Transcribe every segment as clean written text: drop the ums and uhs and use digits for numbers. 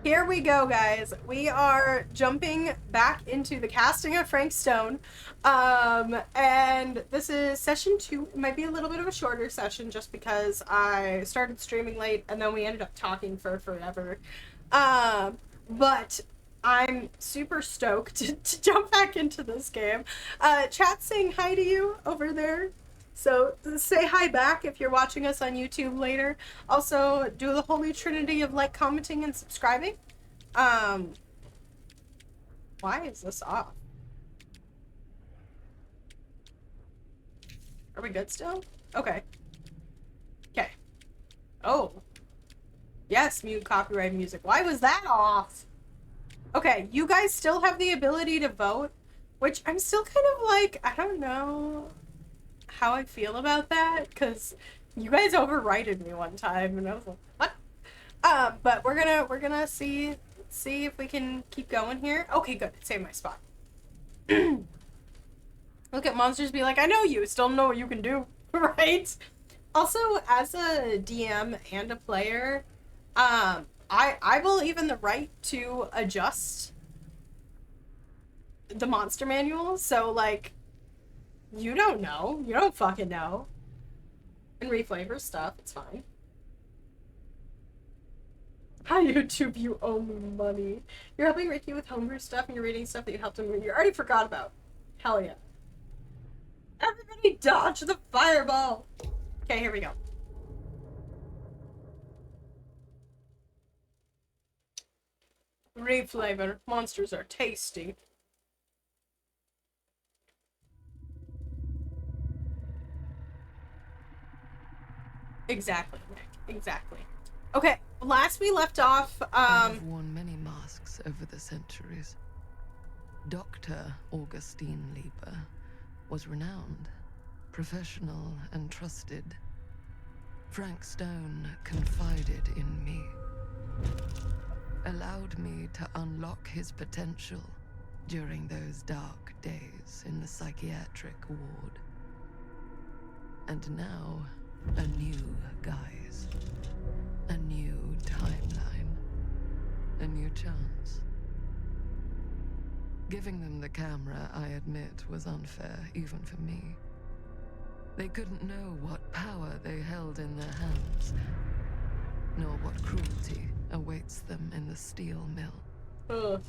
Here we go, guys. We are jumping back into the casting of Frank Stone. And this is session 2. It might be a little bit of a shorter session just because I started streaming late and then we ended up talking for forever. But I'm super stoked to jump back into this game. Chat's saying hi to you over there. So say hi back if you're watching us on YouTube later. Also, do the holy trinity of like, commenting, and subscribing. Why is this off? Are we good still? Okay. Okay. Oh. Yes, mute copyright music. Why was that off? Okay, you guys still have the ability to vote, which I'm still kind of like, I don't know how I feel about that, because you guys overrided me one time, and I was like, what? But we're gonna see if we can keep going here. Okay, good. It saved my spot. Look at monsters be like, I know you, still know what you can do, right? Also, as a DM and a player, I believe in the right to adjust the monster manual, so like, you don't know. You don't fucking know. And reflavor stuff, it's fine. Hi, YouTube, you owe me money. You're helping Ricky with homebrew stuff and you're reading stuff that you helped him you already forgot about. Hell yeah. Everybody dodge the fireball! Okay, here we go. Reflavor. Monsters are tasty. Exactly, Nick. Exactly. Okay, last we left off, I have worn many masks over the centuries. Dr. Augustine Lieber was renowned, professional, and trusted. Frank Stone confided in me, allowed me to unlock his potential during those dark days in the psychiatric ward. And now, a new guise, a new timeline, a new chance. Giving them the camera, I admit, was unfair, even for me. They couldn't know what power they held in their hands, nor what cruelty awaits them in the steel mill. ugh.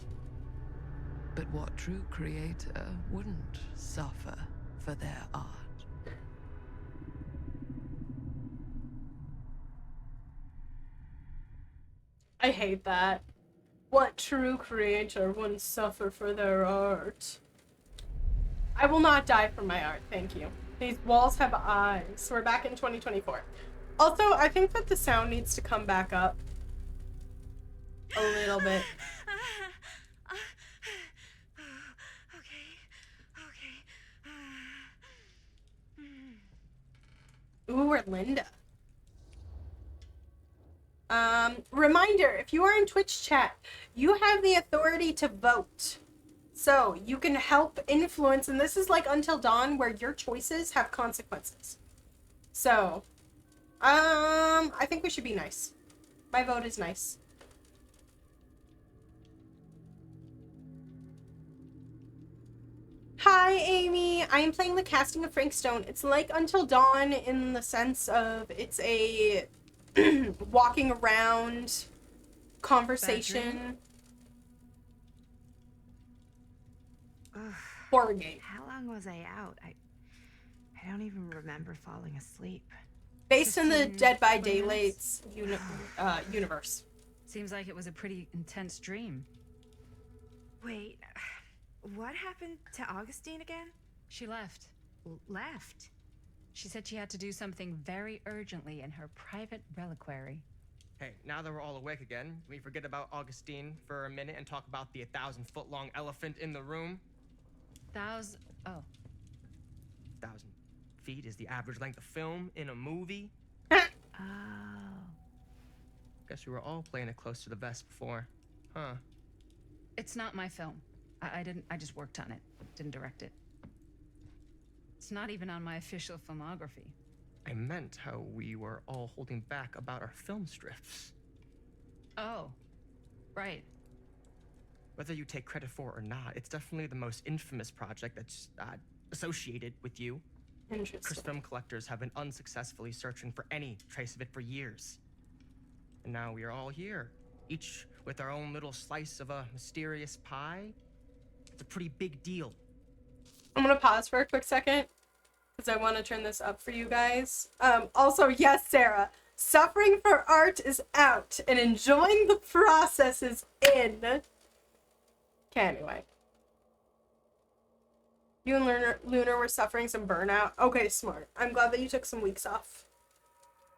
But what true creator wouldn't suffer for their art? I hate that. What true creator wouldn't suffer for their art? I will not die for my art, thank you. These walls have eyes. We're back in 2024. Also, I think that the sound needs to come back up a little bit. Ooh, we're Linda. Reminder, if you are in Twitch chat, you have the authority to vote. So you can help influence, and this is like Until Dawn, where your choices have consequences. So, I think we should be nice. My vote is nice. Hi, Amy. I am playing the casting of Frank Stone. It's like Until Dawn in the sense of it's a walking around conversation horror game. How long was I out? I don't even remember falling asleep. Based in the 15, Dead by 20 Daylight's universe. Seems like it was a pretty intense dream. Wait, what happened to Augustine again? She left. Left? She said she had to do something very urgently in her private reliquary. Hey, now that we're all awake again, can we forget about Augustine for a minute and talk about the 1,000-foot-long elephant in the room? Oh. 1,000 feet is the average length of film in a movie? Oh. Guess we were all playing it close to the vest before, huh? It's not my film. I just worked on it. Didn't direct it. It's not even on my official filmography. I meant how we were all holding back about our film strips. Oh. Right. Whether you take credit for it or not, it's definitely the most infamous project that's associated with you. Cursed Interesting. film collectors have been unsuccessfully searching for any trace of it for years. And now we are all here, each with our own little slice of a mysterious pie. It's a pretty big deal. I'm gonna pause for a quick second because I want to turn this up for you guys. Also, yes, Sarah, suffering for art is out and enjoying the process is in. Okay, anyway. You and Lunar were suffering some burnout. Okay, smart. I'm glad that you took some weeks off.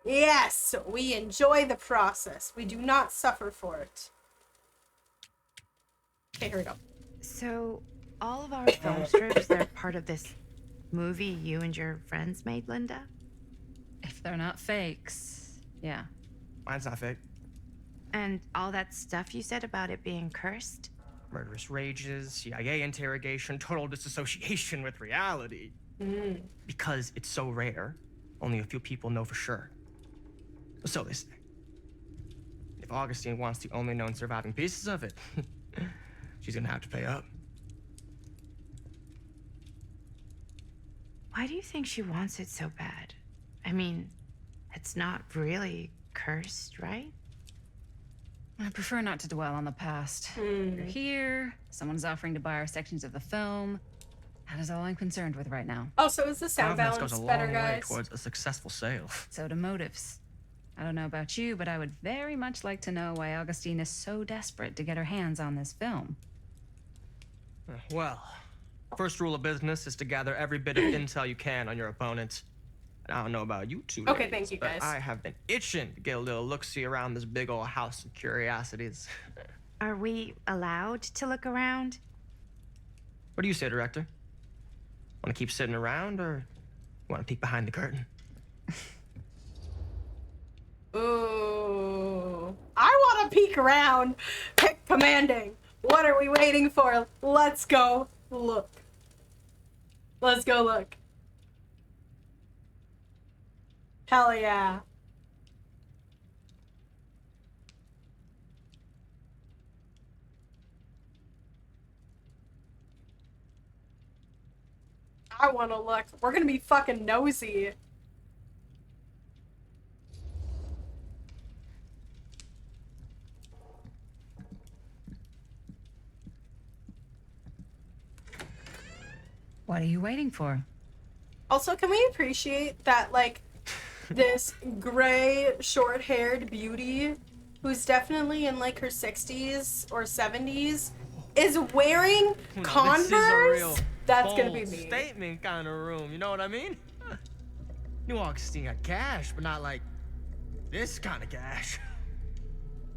Yes, we enjoy the process. We do not suffer for it. Okay, here we go. So, all of our film strips, they're part of this movie you and your friends made, Linda? If they're not fakes, yeah. Mine's not fake. And all that stuff you said about it being cursed? Murderous rages, CIA interrogation, total disassociation with reality. Because it's so rare, only a few people know for sure. So they say. If Augustine wants the only known surviving pieces of it, she's gonna have to pay up. Why do you think she wants it so bad? I mean, it's not really cursed, right? I prefer not to dwell on the past. You're here, someone's offering to buy our sections of the film. That is all I'm concerned with right now. Oh, so is the sound Confidence balance goes a better, long way guys? towards a successful sale. So do motives. I don't know about you, but I would very much like to know why Augustine is so desperate to get her hands on this film. Well, first rule of business is to gather every bit of intel you can on your opponent. And I don't know about you two. Okay, ladies, thank you, but guys. I have been itching to get a little look-see around this big old house of curiosities. Are we allowed to look around? What do you say, director? Want to keep sitting around, or want to peek behind the curtain? Ooh. I want to peek around. Pick commanding. What are we waiting for? Let's go look. Let's go look. Hell yeah. I want to look. We're gonna be fucking nosy. What are you waiting for? Also, can we appreciate that, like, this gray, short-haired beauty who's definitely in, like, her 60s or 70s is wearing Converse? This is a real That's gonna bold be me. statement kind of room. You know what I mean? New Augustine got cash, but not like this kind of cash.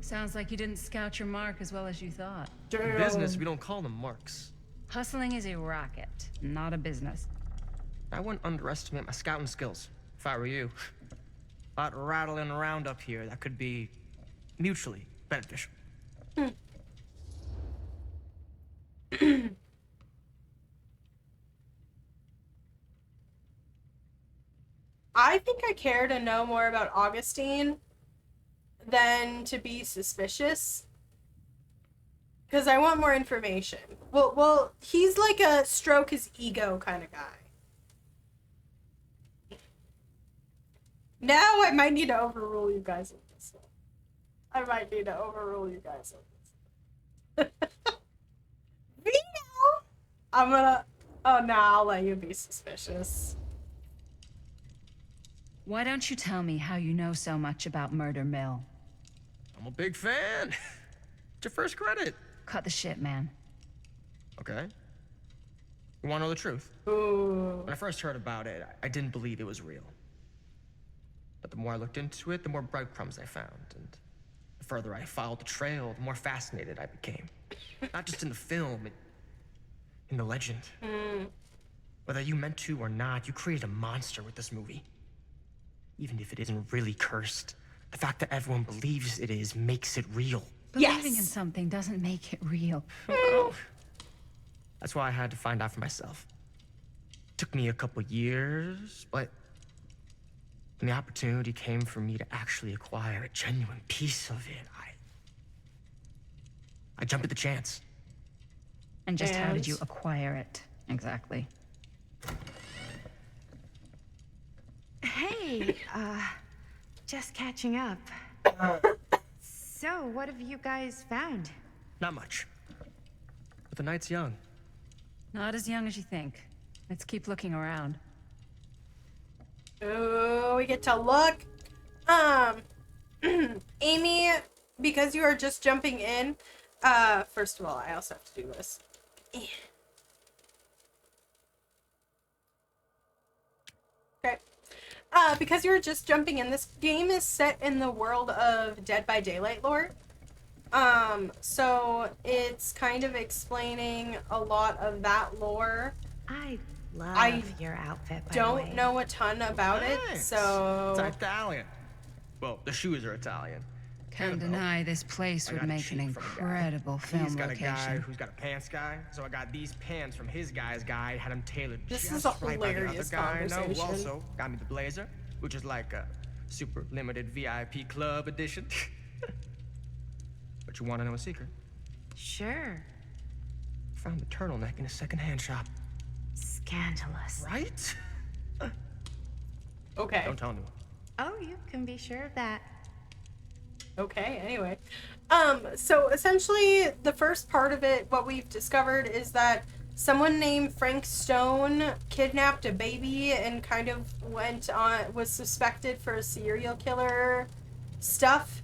Sounds like you didn't scout your mark as well as you thought. In business, we don't call them marks. Hustling is a racket, not a business. I wouldn't underestimate my scouting skills, if I were you. A lot rattling around up here that could be mutually beneficial. I think I care to know more about Augustine than to be suspicious. Because I want more information. Well, he's like a stroke his ego kind of guy. Now I might need to overrule you guys on this one. I might need to overrule you guys on this. Vito! I'm gonna... Oh, no, I'll let you be suspicious. Why don't you tell me how you know so much about Murder Mill? I'm a big fan. It's your first credit. Cut the shit, man. Okay. You want to know the truth? Ooh. When I first heard about it, I didn't believe it was real. But the more I looked into it, the more breadcrumbs I found. And the further I followed the trail, the more fascinated I became. Not just in the film, in the legend. Whether you meant to or not, you created a monster with this movie. Even if it isn't really cursed, the fact that everyone believes it is makes it real. Believing in Yes. something doesn't make it real. That's why I had to find out for myself. Took me a couple years, but when the opportunity came for me to actually acquire a genuine piece of it, I jumped at the chance. And just how did you And- acquire it, exactly? Hey, just catching up. So, what have you guys found? Not much. But the night's young. Not as young as you think. Let's keep looking around. Oh, we get to look. Amy, because you are just jumping in, first of all, I also have to do this. Okay. Because you're just jumping in, this game is set in the world of Dead by Daylight lore. So it's kind of explaining a lot of that lore. I love I your outfit, by the way. Don't know a ton about it, Thanks. so... It's Italian. Well, the shoes are Italian. Can't Annabelle. deny this place I would got a make an cheat from a guy. incredible film He's got a guy location. who's got a pants guy, so I got these pants from his guy's guy, had them tailored This just is a right by the other hilarious guy. No, who conversation. also got me the blazer, which is like a super limited VIP club edition. But you want to know a secret? Sure. Found the turtleneck in a secondhand shop. Scandalous. Right? Okay. Don't tell anyone. Oh, you can be sure of that. Okay, anyway. So essentially the first part of it, what we've discovered is that someone named Frank Stone kidnapped a baby and kind of was suspected for a serial killer stuff,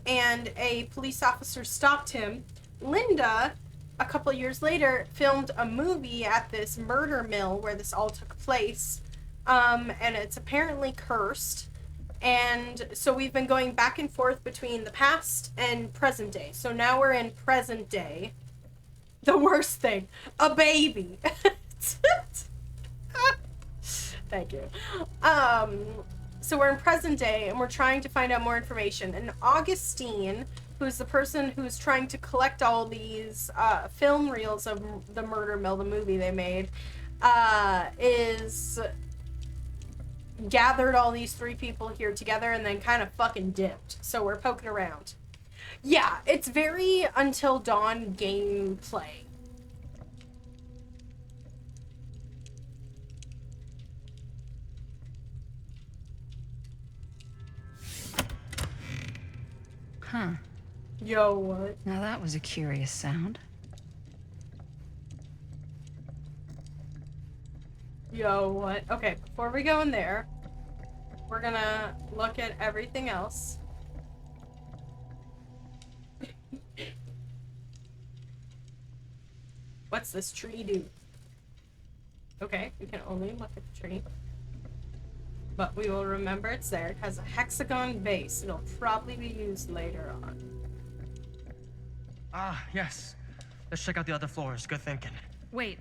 and a police officer stopped him. Linda, a couple years later, filmed a movie at this murder mill where this all took place, and it's apparently cursed. And so we've been going back and forth between the past and present day. So now we're in present day. The worst thing, a baby. Thank you. So we're in present day and we're trying to find out more information. And Augustine, who's the person who's trying to collect all these film reels of the murder mill, the movie they made, is gathered all these three people here together and then kind of fucking dipped. So we're poking around. Yeah, it's very Until Dawn gameplay. Huh. Yo, what? Now that was a curious sound. Yo, what? Okay, before we go in there, we're gonna look at everything else. What's this tree do? Okay, we can only look at the tree. But we will remember it's there. It has a hexagon base. It'll probably be used later on. Ah, yes. Let's check out the other floors. Good thinking. Wait,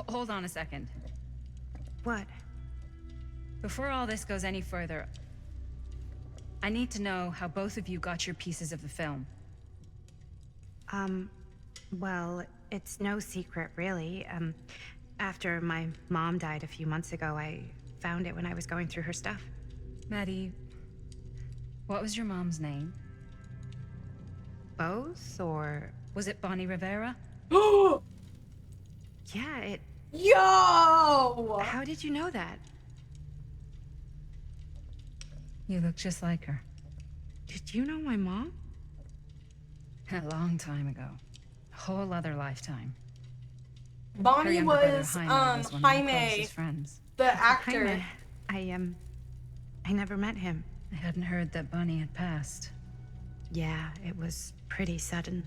hold on a second. What? Before all this goes any further, I need to know how both of you got your pieces of the film. Well, it's no secret, really. After my mom died a few months ago, I found it when I was going through her stuff. Maddie, what was your mom's name? Both, or... Was it Bonnie Rivera? Oh! Yeah, it... Yo! How did you know that? You look just like her. Did you know my mom? A long time ago. A whole other lifetime. Her Bonnie younger brother was, Jaime was one of my Jaime, closest friends. the actor. Jaime. I never met him. I hadn't heard that Bonnie had passed. Yeah, it was pretty sudden.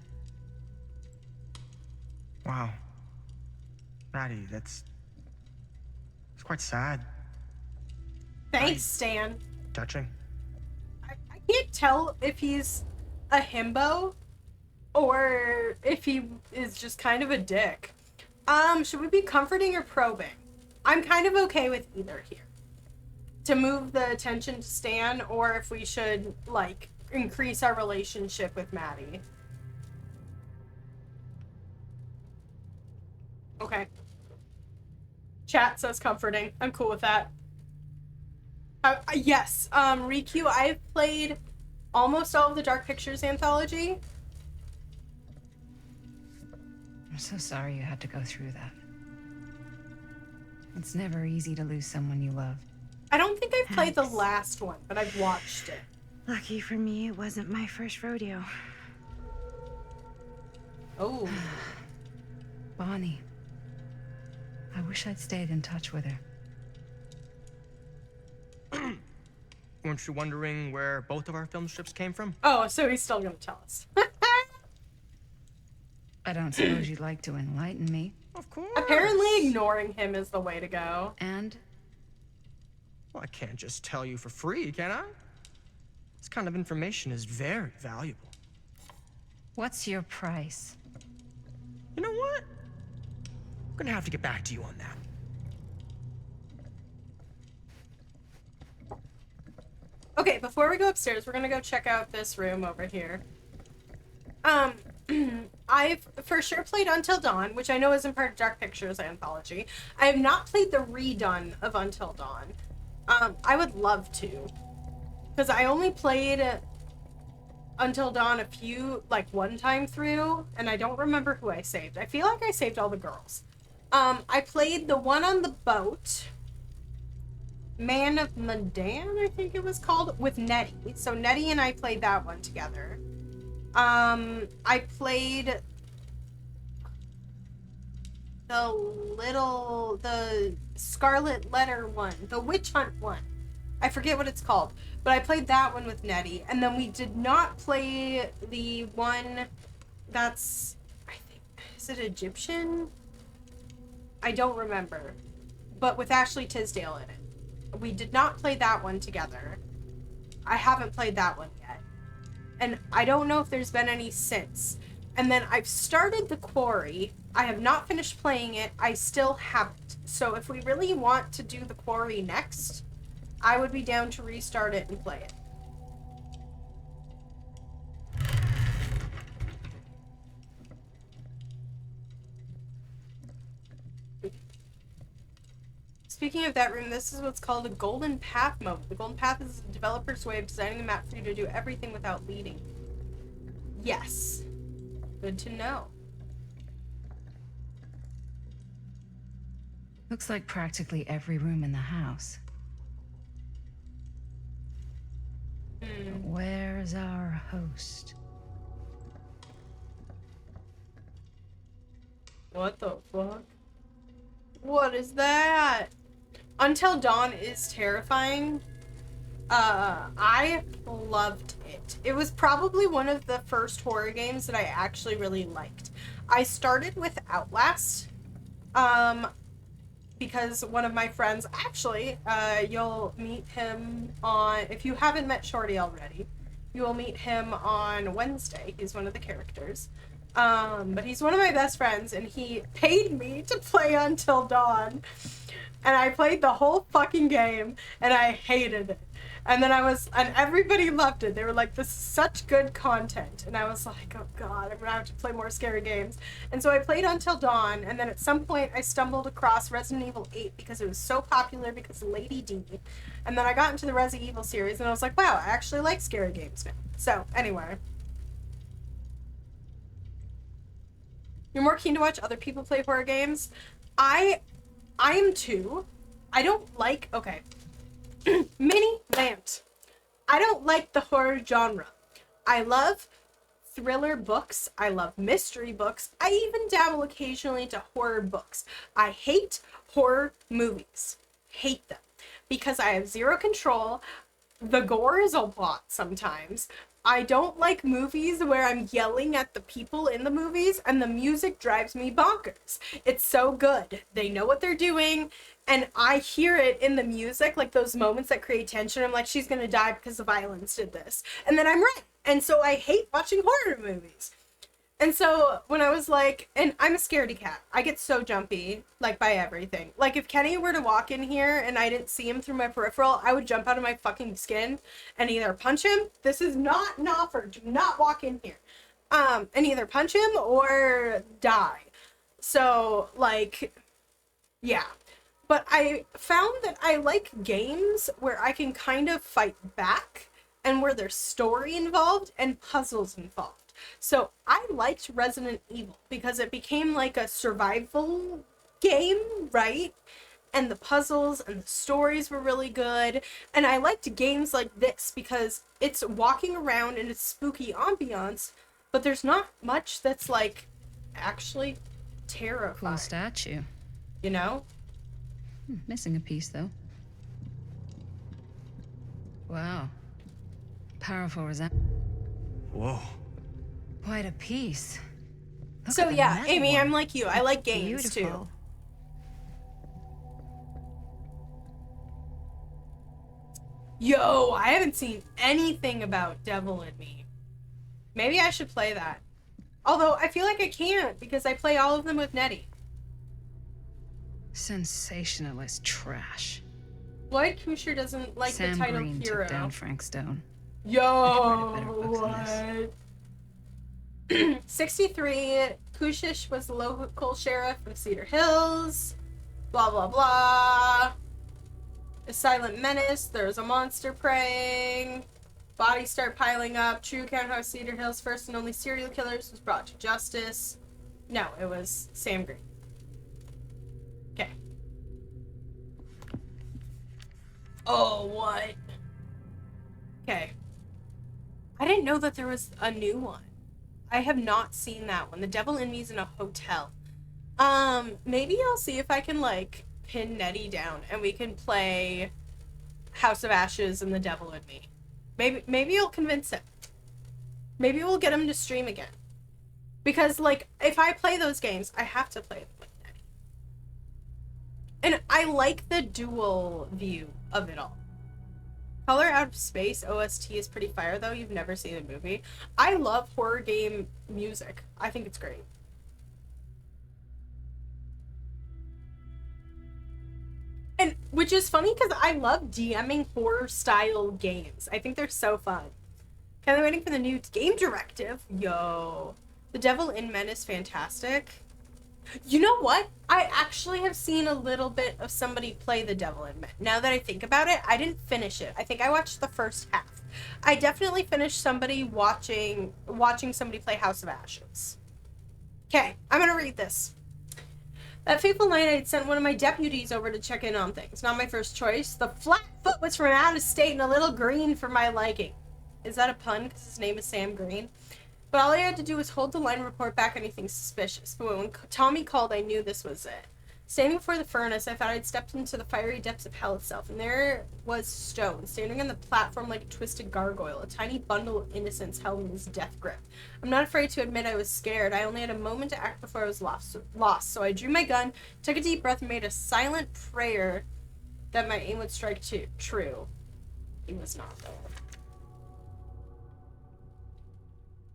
Wow. Maddie, it's quite sad. Thanks, Stan. Touching. I can't tell if he's a himbo or if he is just kind of a dick. Should we be comforting or probing? I'm kind of okay with either here. To move the attention to Stan, or if we should, like, increase our relationship with Maddie. Okay. Chat says comforting. I'm cool with that. Yes, Riku, I've played almost all of the Dark Pictures anthology. I'm so sorry you had to go through that. It's never easy to lose someone you love. I don't think I've played the Thanks. last one, but I've watched it. Lucky for me, it wasn't my first rodeo. Oh. Bonnie. I wish I'd stayed in touch with her. Weren't you wondering where both of our film strips came from? Oh, so he's still gonna tell us. I don't suppose you'd like to enlighten me. Of course. Apparently ignoring him is the way to go. And Well, I can't just tell you for free, can I? This kind of information is very valuable. what's your price? You know what? I'm gonna have to get back to you on that. Okay, before we go upstairs, we're gonna go check out this room over here. I've for sure played Until Dawn, which I know isn't part of Dark Pictures anthology. I have not played the redone of Until Dawn. I would love to, because I only played Until Dawn one time through, and I don't remember who I saved. I feel like I saved all the girls. I played the one on the boat, Man of Medan, I think it was called, with Nettie. So Nettie and I played that one together. I played the Scarlet Letter one, the Witch Hunt one. I forget what it's called, but I played that one with Nettie. And then we did not play the one that's, I think, is it Egyptian? I don't remember, but with Ashley Tisdale in it. We did not play that one together. I haven't played that one yet. And I don't know if there's been any since. And then I've started The Quarry. I have not finished playing it. I still haven't. So if we really want to do The Quarry next, I would be down to restart it and play it. Speaking of that room, this is what's called a Golden Path mode. The Golden Path is a developer's way of designing a map for you to do everything without leading. Yes. Good to know. Looks like practically every room in the house. Where's our host? What the fuck? What is that? Until Dawn is terrifying. I loved it. It was probably one of the first horror games that I actually really liked. I started with Outlast, because one of my friends, actually, you'll meet him on, if you haven't met Shorty already, you will meet him on Wednesday. He's one of the characters. But he's one of my best friends, and he paid me to play Until Dawn. And I played the whole fucking game, and I hated it. And then and everybody loved it. They were like, this is such good content. And I was like, oh god, I'm gonna have to play more scary games. And so I played Until Dawn, and then at some point I stumbled across Resident Evil 8 because it was so popular because of Lady D. And then I got into the Resident Evil series, and I was like, wow, I actually like scary games now. So, anyway. You're more keen to watch other people play horror games? I am too. I don't like, okay. Mini rant. I don't like the horror genre. I love thriller books. I love mystery books. I even dabble occasionally into horror books. I hate horror movies. Hate them. Because I have zero control. The gore is a lot sometimes. I don't like movies where I'm yelling at the people in the movies and the music drives me bonkers. It's so good. They know what they're doing, and I hear it in the music, like those moments that create tension. I'm like, she's gonna die because the violence did this. And then I'm right. And so I hate watching horror movies. And so when I was like, and I'm a scaredy cat. I get so jumpy, like, by everything. Like, if Kenny were to walk in here and I didn't see him through my peripheral, I would jump out of my fucking skin and either punch him. This is not an offer. Do not walk in here. And either punch him or die. So, like, yeah. But I found that I like games where I can kind of fight back and where there's story involved and puzzles involved. So I liked Resident Evil because it became like a survival game, right? And the puzzles and the stories were really good. And I liked games like this because it's walking around in a spooky ambiance, but there's not much that's like actually terrifying. Cool statue. You know? Missing a piece, though. Wow. Powerful resentment. Whoa. Quite a piece. Look So at the yeah, metal Amy, one. I'm like you. I like games too. Beautiful. Yo, I haven't seen anything about Devil in Me. Maybe I should play that. Although I feel like I can't because I play all of them with Nettie. Sensationalist trash. Lloyd Kusher doesn't like Sam the title Green hero. took down Frank Stone. Yo, better books than what? 63, Kushish was the local sheriff of Cedar Hills. Blah, blah, blah. A silent menace. There's a monster preying. Bodies start piling up. True account how Cedar Hills' first and only serial killers was brought to justice. No, it was Sam Green. Okay. Oh, what? Okay. I didn't know that there was a new one. I have not seen that one. The Devil in Me's in a hotel. Maybe I'll see if I can, like, pin Nettie down and we can play House of Ashes and The Devil in Me. Maybe you'll convince him. Maybe we'll get him to stream again. Because, like, if I play those games, I have to play them with Nettie. And I like the dual view of it all. Color Out of Space OST is pretty fire, though. You've never seen the movie. I love horror game music. I think it's great. And which is funny because I love DMing horror style games. I think they're so fun. Kind of waiting for the new game directive. Yo. The Devil in Men is fantastic. You know what? I actually have seen a little bit of somebody play The Devil in Men. Now that I think about it, I didn't finish it. I think I watched the first half. I definitely finished somebody watching somebody play House of Ashes. Okay, I'm gonna read this. That fateful night, I had sent one of my deputies over to check in on things. Not my first choice. The flat-foot was from out of state and a little green for my liking. Is that a pun? Because his name is Sam Green. But all I had to do was hold the line and report back anything suspicious. But when Tommy called, I knew this was it. Standing before the furnace, I thought I'd stepped into the fiery depths of hell itself. And there was Stone, standing on the platform like a twisted gargoyle, a tiny bundle of innocence held in his death grip. I'm not afraid to admit I was scared. I only had a moment to act before I was lost. So I drew my gun, took a deep breath, and made a silent prayer that my aim would strike true. He was not there.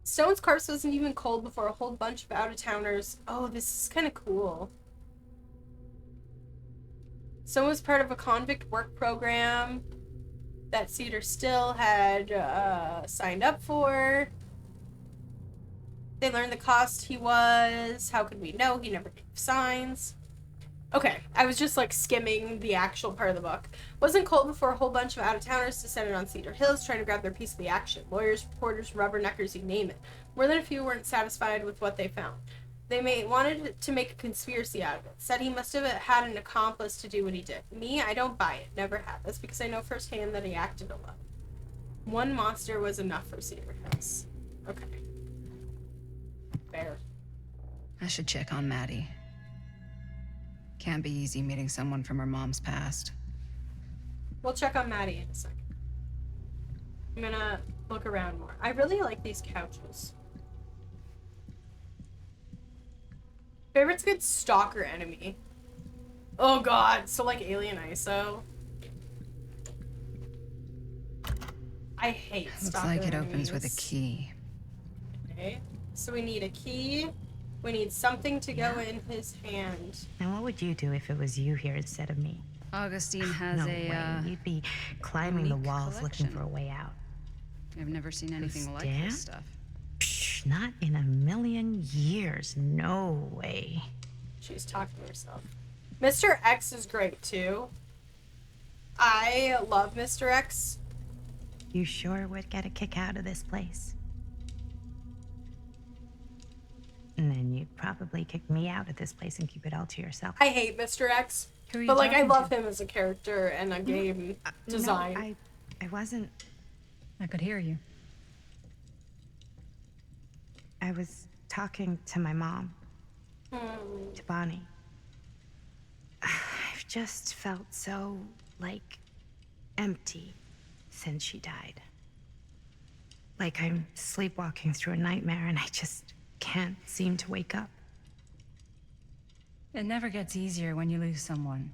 Stone's corpse wasn't even cold before a whole bunch of out-of-towners. Oh, this is kind of cool. Stone was part of a convict work program that Cedar Still had signed up for. They learned the cost he was. How could we know? He never gave signs. Okay, I was just like skimming the actual part of the book. Wasn't cold before a whole bunch of out-of-towners descended on Cedar Hills trying to grab their piece of the action. Lawyers, reporters, rubberneckers, you name it. More than a few weren't satisfied with what they found. They wanted to make a conspiracy out of it. Said he must have had an accomplice to do what he did. Me, I don't buy it. Never have. That's because I know firsthand that he acted alone. One monster was enough for Cedar Hills. Okay. Fair. I should check on Maddie. Can't be easy meeting someone from her mom's past. We'll check on Maddie in a second. I'm gonna look around more. I really like these couches. Favorite's good stalker enemy. Oh god, so like Alien ISO. I hate Looks stalker like it enemies. opens with a key. Okay, so we need a key. We need something to go in his hand. And what would you do if it was you here instead of me? Augustine has No a, way. You'd be climbing the unique walls looking collection. for a way out. I've never seen anything like Stan? this stuff. Psh, not in a million years. No way. She's talking to herself. Mr. X is great too. I love Mr. X. You sure would get a kick out of this place. And then you'd probably kick me out of this place and keep it all to yourself. I hate Mr. X, Who are you but like I talking love to? him as a character and a game design. No, I wasn't. I could hear you. I was talking to my mom, to Bonnie. I've just felt so, like, empty since she died. Like I'm sleepwalking through a nightmare and I just can't seem to wake up. It never gets easier when you lose someone.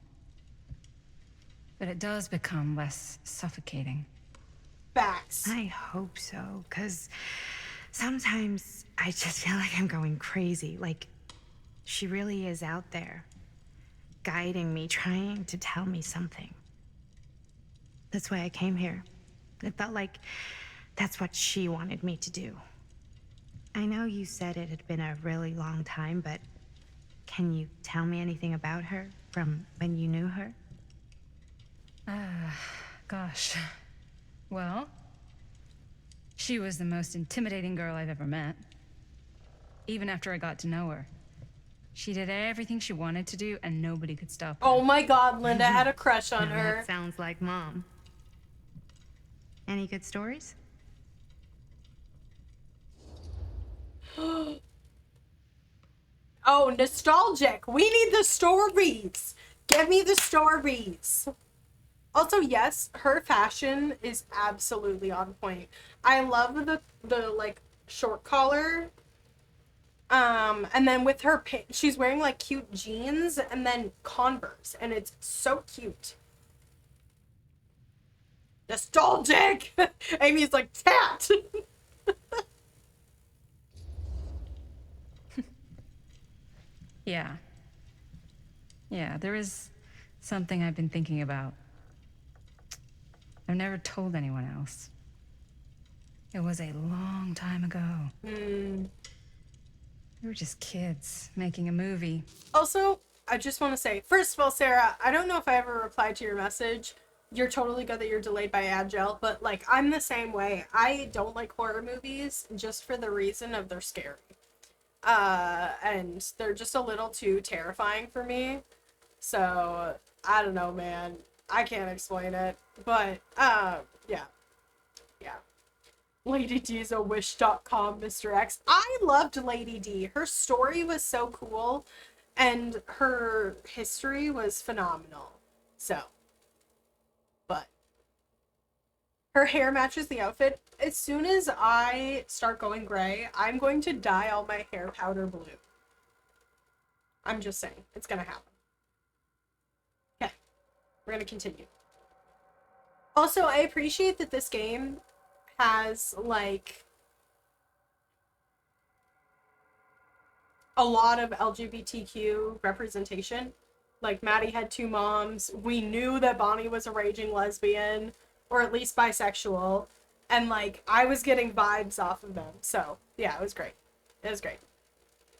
But it does become less suffocating. Facts. I hope so, because sometimes I just feel like I'm going crazy. Like, she really is out there, guiding me, trying to tell me something. That's why I came here. It felt like that's what she wanted me to do. I know you said it had been a really long time, but can you tell me anything about her from when you knew her? Gosh. Well, she was the most intimidating girl I've ever met. Even after I got to know her. She did everything she wanted to do, and nobody could stop her. Oh my god, Linda had a crush on Now her. That sounds like Mom. Any good stories? Oh, nostalgic. We need the stories. Give me the stories. Also, yes, her fashion is absolutely on point. I love the like short collar. And then with her she's wearing like cute jeans and then Converse, and it's so cute. Nostalgic. Amy's like tat. Yeah. Yeah, there is something I've been thinking about. I've never told anyone else. It was a long time ago. We were just kids making a movie. Also, I just want to say, first of all, Sarah, I don't know if I ever replied to your message. You're totally good that you're delayed by Agile, but like I'm the same way. I don't like horror movies just for the reason of they're scary. And they're just a little too terrifying for me. So, I don't know, man. I can't explain it. But, yeah. Yeah. Lady D is a wish.com, Mr. X. I loved Lady D. Her story was so cool, and her history was phenomenal. So, but her hair matches the outfit. As soon as I start going gray, I'm going to dye all my hair powder blue. I'm just saying. It's gonna happen. Okay. We're gonna continue. Also, I appreciate that this game has, like, a lot of LGBTQ representation. Like, Maddie had two moms. We knew that Bonnie was a raging lesbian, or at least bisexual. And, like, I was getting vibes off of them. So, yeah, it was great. It was great.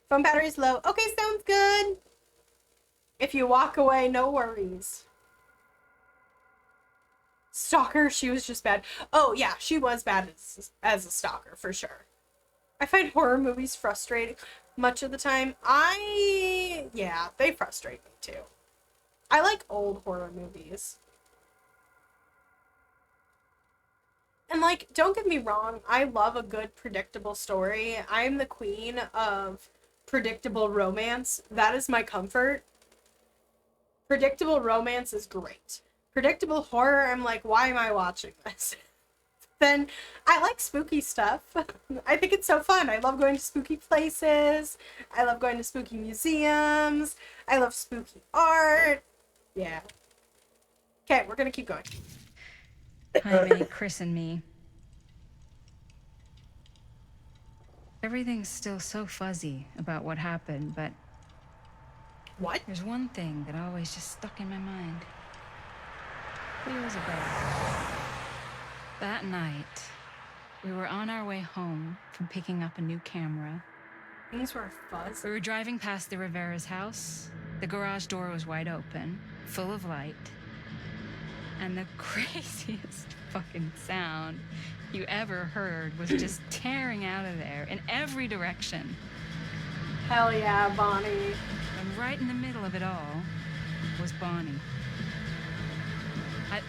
Phone battery's low. Okay, sounds good. If you walk away, no worries. Stalker, she was just bad. Oh, yeah, she was bad as a stalker, for sure. I find horror movies frustrating much of the time. Yeah, they frustrate me, too. I like old horror movies. And, like, don't get me wrong, I love a good, predictable story. I'm the queen of predictable romance. That is my comfort. Predictable romance is great. Predictable horror, I'm like, why am I watching this? Then I like spooky stuff. I think it's so fun. I love going to spooky places. I love going to spooky museums. I love spooky art. Yeah. Okay, we're gonna keep going. Jaime, Chris, and me. Everything's still so fuzzy about what happened, but What? there's one thing that always just stuck in my mind. Years ago, that night, we were on our way home from picking up a new camera. Things were fuzz. We were driving past the Rivera's house. The garage door was wide open, full of light. And the craziest fucking sound you ever heard was just tearing out of there in every direction. Hell yeah, Bonnie. And right in the middle of it all was Bonnie.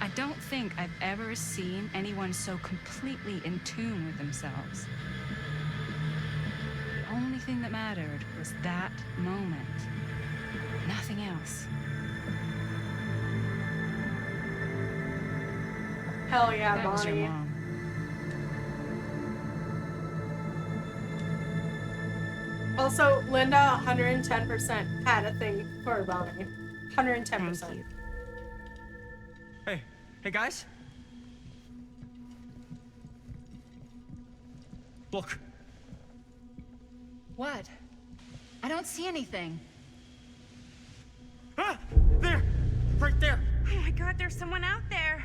I don't think I've ever seen anyone so completely in tune with themselves. The only thing that mattered was that moment. Nothing else. Hell yeah, That was your Bonnie. mom. Also, Linda 110% had a thing for Bonnie. 110%. Thank you. Hey guys. Look. What? I don't see anything. Ah! There! Right there! Oh my god, there's someone out there.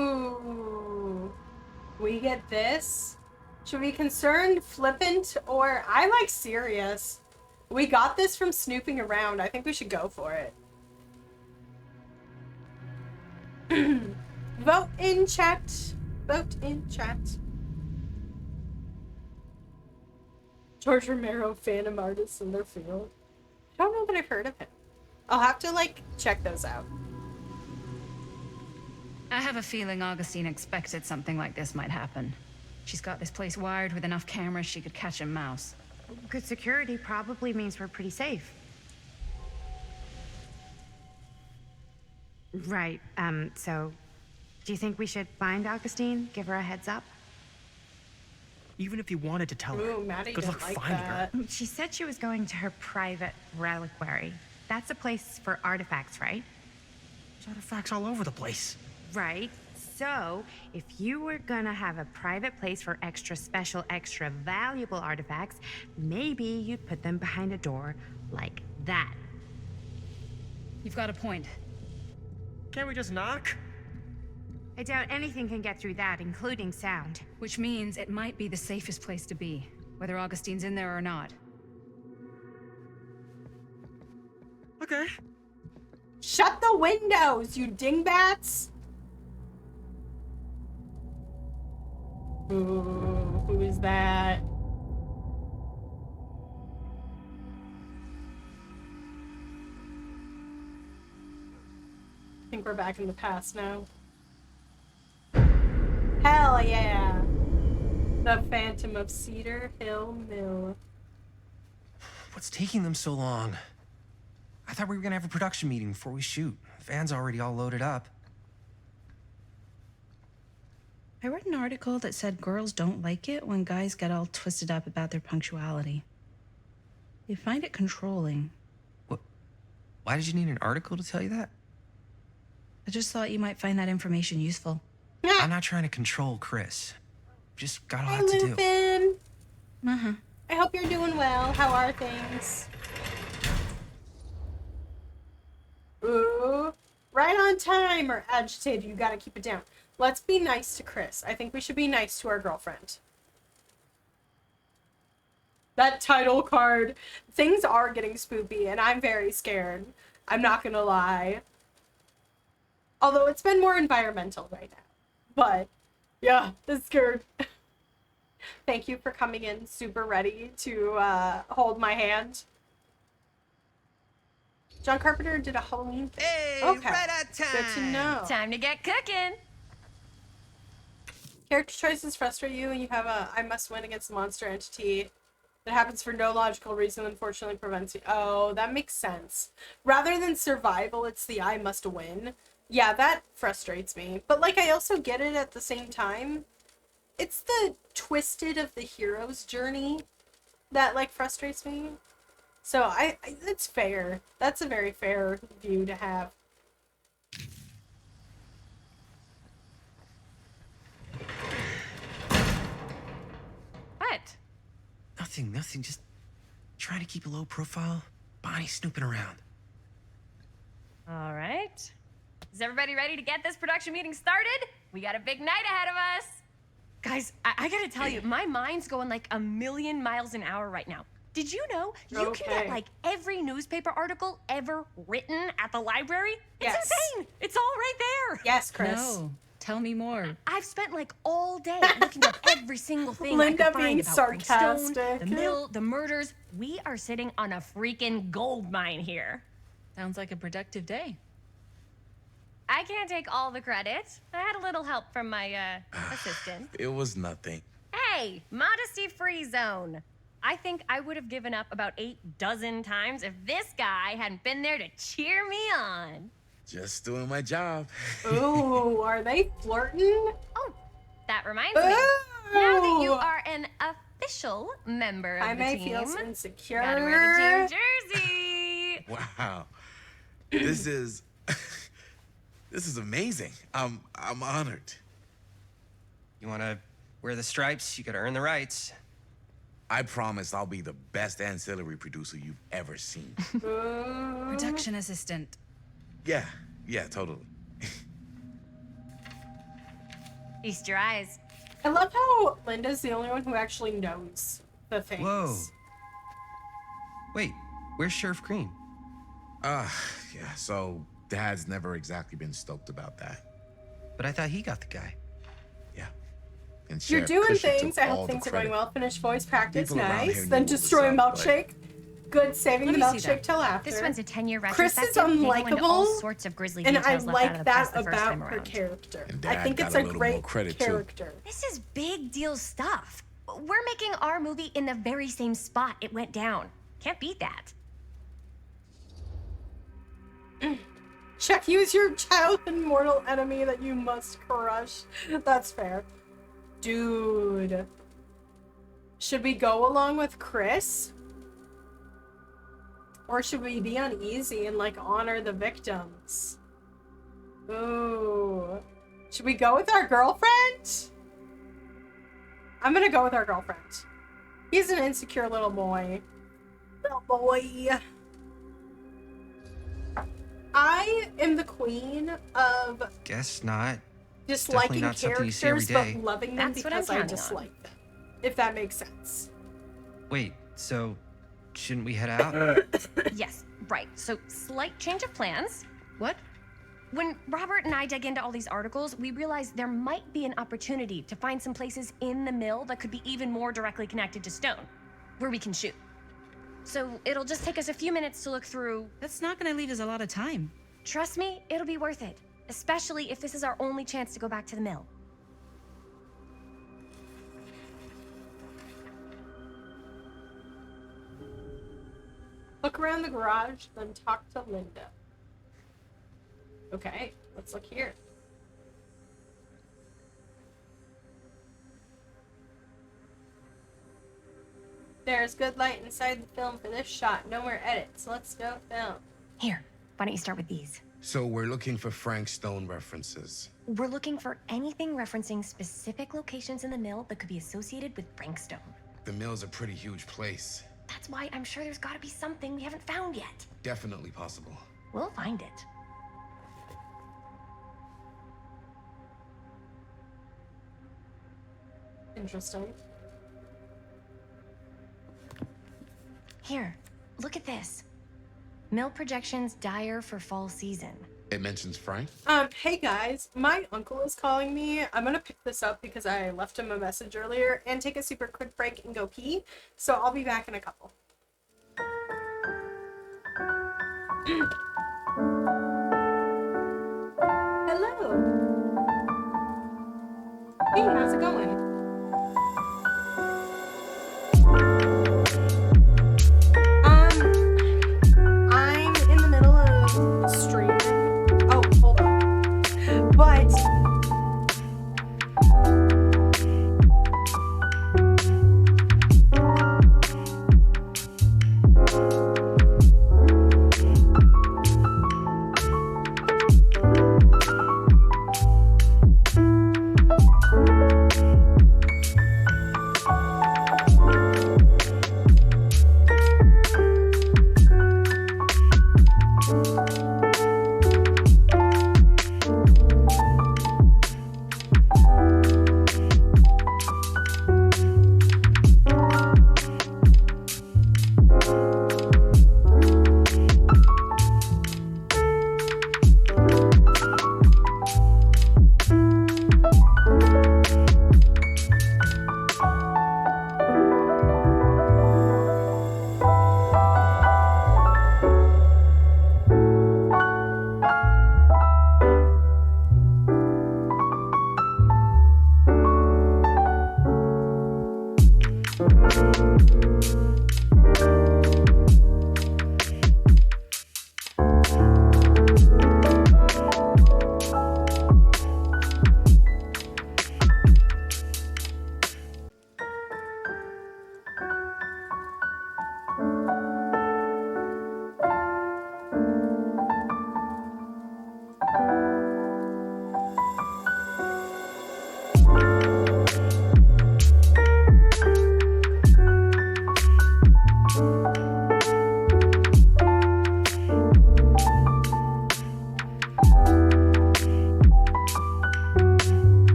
Ooh. We get this? Should we be concerned, flippant, or I like serious? We got this from snooping around. I think we should go for it. Vote in chat. Vote in chat. George Romero, Phantom artists in their field. I don't know that I've heard of him. I'll have to, like, check those out. I have a feeling Augustine expected something like this might happen. She's got this place wired with enough cameras she could catch a mouse. Good security probably means we're pretty safe. Right, so do you think we should find Augustine? Give her a heads up? Even if you wanted to tell her, Ooh, Maddie good didn't luck like finding that. her. She said she was going to her private reliquary. That's a place for artifacts, right? There's artifacts all over the place. Right. So, if you were gonna have a private place for extra special, extra valuable artifacts, maybe you'd put them behind a door like that. You've got a point. Can't we just knock? I doubt anything can get through that, including sound. Which means it might be the safest place to be, whether Augustine's in there or not. Okay. Shut the windows, you dingbats! Ooh, who is that? I think we're back in the past now. Hell yeah! The Phantom of Cedar Hill Mill. What's taking them so long? I thought we were gonna have a production meeting before we shoot. Van's already all loaded up. I read an article that said girls don't like it when guys get all twisted up about their punctuality. They find it controlling. What? Why did you need an article to tell you that? I just thought you might find that information useful. I'm not trying to control Chris. Just got a Hi, lot to do. Lupin! Uh-huh. I hope you're doing well. How are things? Ooh. Right on time or agitated. You gotta keep it down. Let's be nice to Chris. I think we should be nice to our girlfriend. That title card. Things are getting spoopy, and I'm very scared. I'm not gonna lie. Although it's been more environmental right now. But, yeah, it's scared. Thank you for coming in super ready to hold my hand. John Carpenter did a Halloween thing. Hey, Okay. right on time. Good to know. Time to get cooking. Character choices frustrate you and you have a I must win against a monster entity that happens for no logical reason, unfortunately prevents you. Oh, that makes sense. Rather than survival, it's the I must win. Yeah, that frustrates me. But, like, I also get it at the same time. It's the twisted of the hero's journey that, like, frustrates me. So, I it's fair. That's a very fair view to have. What? Nothing. Just trying to keep a low profile. Bonnie snooping around. All right. Is everybody ready to get this production meeting started? We got a big night ahead of us. Guys, I gotta tell you, my mind's going like a million miles an hour right now. Did you know you can Okay. get like every newspaper article ever written at the library? It's Yes. insane. It's all right there. Yes, Chris. No, Tell me more. I've spent like all day looking up every single thing Linda I could find being about Frank Stone, sarcastic. the mill, the murders. We are sitting on a freaking gold mine here. Sounds like a productive day. I can't take all the credit. I had a little help from my assistant. It was nothing. Hey, modesty-free zone. I think I would have given up about 8 dozen times if this guy hadn't been there to cheer me on. Just doing my job. Ooh, are they flirting? Oh, that reminds me. Now that you are an official member of I the may team, feel insecure. gotta wear the team jersey. Wow. This is this is amazing. I'm honored. You wanna wear the stripes? You gotta earn the rights. I promise I'll be the best ancillary producer you've ever seen. Production assistant. Yeah, totally. Feast your eyes. I love how Linda's the only one who actually knows the things. Whoa. Wait, where's Sheriff Green? Yeah, so Dad's never exactly been stoked about that. But I thought he got the guy. Yeah. And You're Sheriff doing Cushing things. took I all hope the things are going credit. well. Finish voice practice. People around Nice. here Then knew what was destroy up, but- milkshake. Good. Saving Let the me see milkshake that. till after. This one's a 10-year Chris retrospective. is They go into all unlikable, sorts of grisly and I details left out of like the that past the first about time her around. character. And I Dad think got it's a a little great more credit, too. character. This is big deal stuff. We're making our movie in the very same spot it went down. Can't beat that. Check, use your childhood mortal enemy that you must crush. That's fair. Dude. Should we go along with Chris? Or should we be uneasy and, like, honor the victims? Ooh. Should we go with our girlfriend? I'm gonna go with our girlfriend. He's an insecure little boy. Little boy. I am the queen of Guess not. disliking not something you see every characters, day. but loving them That's what I'm because I counting on. dislike them. If that makes sense. Wait, so shouldn't we head out? Yes, right. So, slight change of plans. What? When Robert and I dug into all these articles, we realized there might be an opportunity to find some places in the mill that could be even more directly connected to Stone, where we can shoot. So it'll just take us a few minutes to look through. That's not gonna leave us a lot of time. Trust me, it'll be worth it, especially if this is our only chance to go back to the mill. Look around the garage, then talk to Linda. Okay, let's look here. There's good light inside the film for this shot. No more edits. Let's go film. Here, why don't you start with these? So we're looking for Frank Stone references. We're looking for anything referencing specific locations in the mill that could be associated with Frank Stone. The mill's a pretty huge place. That's why I'm sure there's gotta be something we haven't found yet. Definitely possible. We'll find it. Interesting. Here, look at this. Mill projections dire for fall season. It mentions Frank? Hey guys, my uncle is calling me. I'm gonna pick this up because I left him a message earlier and take a super quick break and go pee. So I'll be back in a couple. Hello. Hey, how's it going? I'm in the middle of streaming. Oh, hold on. But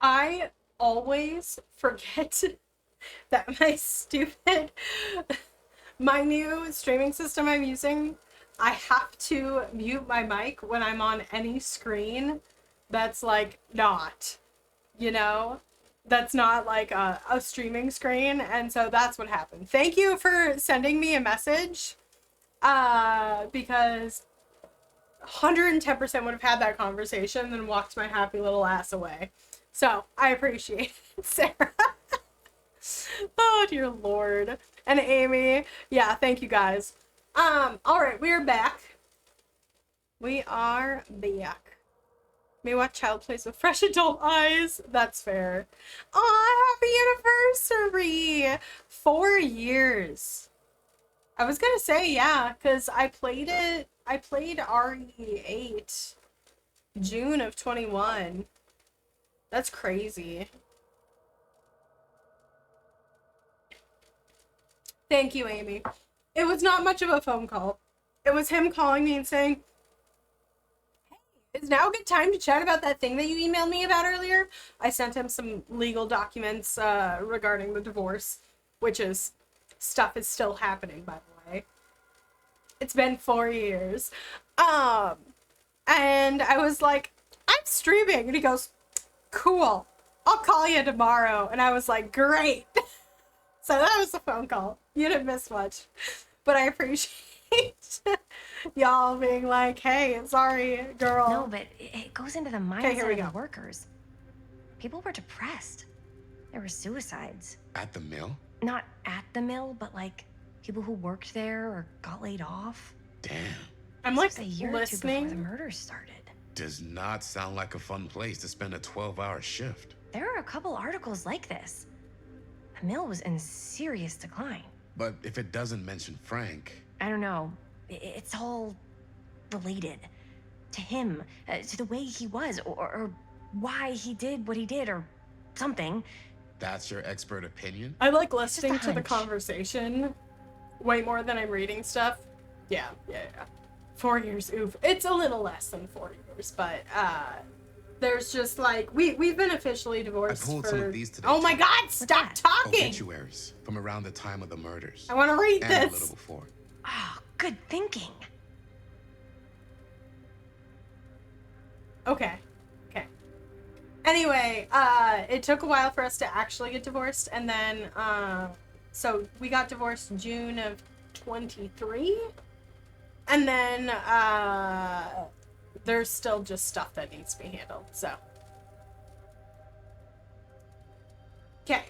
I always forget that my new streaming system I'm using, I have to mute my mic when I'm on any screen that's like not, you know, that's not like a streaming screen. And so that's what happened. Thank you for sending me a message, because 110% would have had that conversation and walked my happy little ass away. So I appreciate it, Sarah. Oh dear Lord. And Amy, yeah, thank you guys. All right, we're back. We are back. May watch child plays with fresh adult eyes. That's fair. Aw, happy anniversary! 4 years. I was gonna say, yeah, because I played RE8 June of 21. That's crazy. Thank you, Amy. It was not much of a phone call. It was him calling me and saying, hey, is now a good time to chat about that thing that you emailed me about earlier? I sent him some legal documents regarding the divorce, which is, stuff is still happening, by the way. It's been 4 years. And I was like, I'm streaming. And he goes, cool. I'll call you tomorrow. And I was like, great. So that was a phone call. You didn't miss much. But I appreciate y'all being like, hey, sorry, girl. No, but it goes into the mindset here we of go. the workers. People were depressed. There were suicides. At the mill? Not at the mill, but like people who worked there or got laid off. Damn. I'm This like was a year or two listening. before the murders started. Does not sound like a fun place to spend a 12-hour shift. There are a couple articles like this. The mill was in serious decline. But if it doesn't mention Frank... I don't know. It's all related. To him, to the way he was, or why he did what he did, or something. That's your expert opinion? I like It's just a listening to the hunch. conversation way more than I'm reading stuff. Yeah. 4 years, oof. It's a little less than 4 years, but there's just like we've been officially divorced I pulled for. some of these today, Oh my too. God! Stop that? talking. Obituaries from around the time of the murders. I want to read And a this. little before. Oh, good thinking. Okay. Anyway, it took a while for us to actually get divorced, and then so we got divorced June of 23, and then there's still just stuff that needs to be handled. So okay.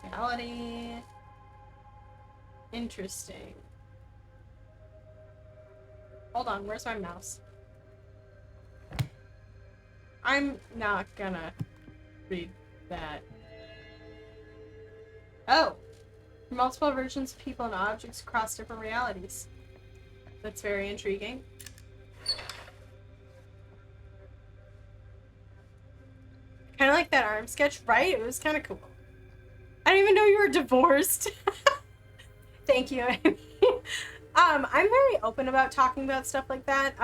Reality. Interesting. Hold on, where's my mouse? I'm not gonna read that. Oh! Multiple versions of people and objects across different realities. That's very intriguing. Kind of like that arm sketch, right? It was kind of cool. I didn't even know you were divorced. Thank you, Amy. I'm very open about talking about stuff like that.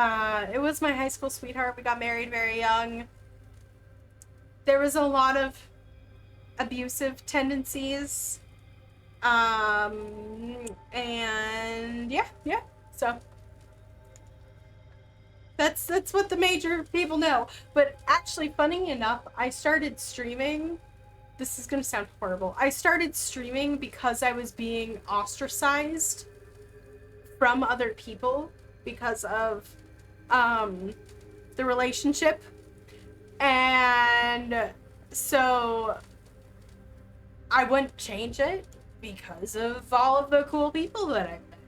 It was my high school sweetheart. We got married very young. There was a lot of abusive tendencies. And yeah. So that's what the major people know. But actually, funny enough, I started streaming. This is gonna sound horrible. I started streaming because I was being ostracized from other people because of the relationship, and so I wouldn't change it because of all of the cool people that I've met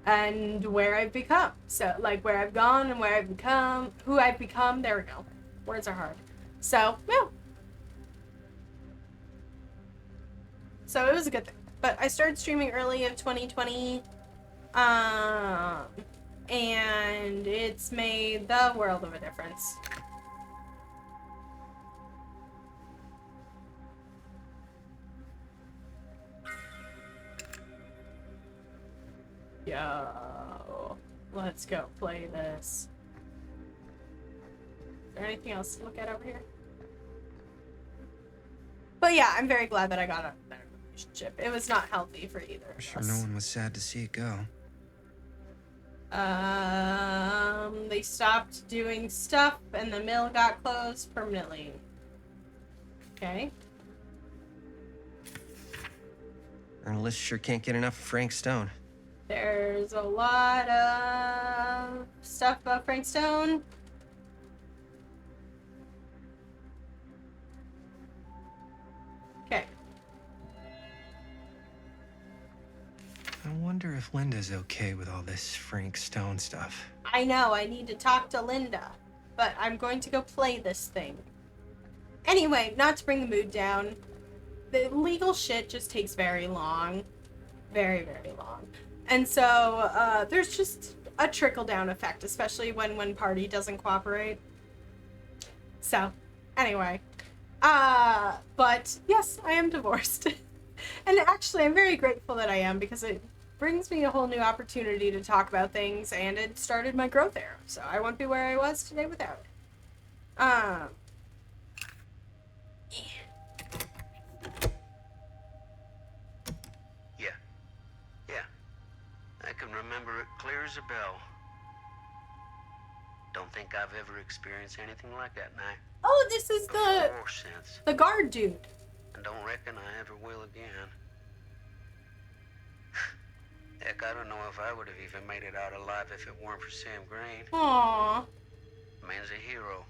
and where I've become. So like where I've gone and where I've become, who I've become. There we go. Words are hard. So yeah. So it was a good thing. But I started streaming early of 2020. And it's made the world of a difference. Yo, let's go play this. Is there anything else to look at over here? But yeah, I'm very glad that I got out of that relationship. It was not healthy for either I'm of sure us. no one was sad to see it go. They stopped doing stuff and the mill got closed permanently. Okay. Journalists sure can't get enough of Frank Stone. There's a lot of stuff about Frank Stone. Okay. I wonder if Linda's okay with all this Frank Stone stuff. I know, I need to talk to Linda, but I'm going to go play this thing. Anyway, not to bring the mood down, the legal shit just takes very long. Very, very long. And so, there's just a trickle-down effect, especially when one party doesn't cooperate. So, anyway. But, yes, I am divorced. And actually, I'm very grateful that I am, because it brings me a whole new opportunity to talk about things, and it started my growth arrow. So I won't be where I was today without it. Yeah. I can remember it clear as a bell. Don't think I've ever experienced anything like that night. Oh, this is Before since. the guard dude. And don't reckon I ever will again. Heck, I don't know if I would have even made it out alive if it weren't for Sam Green. Aww. Man's a hero.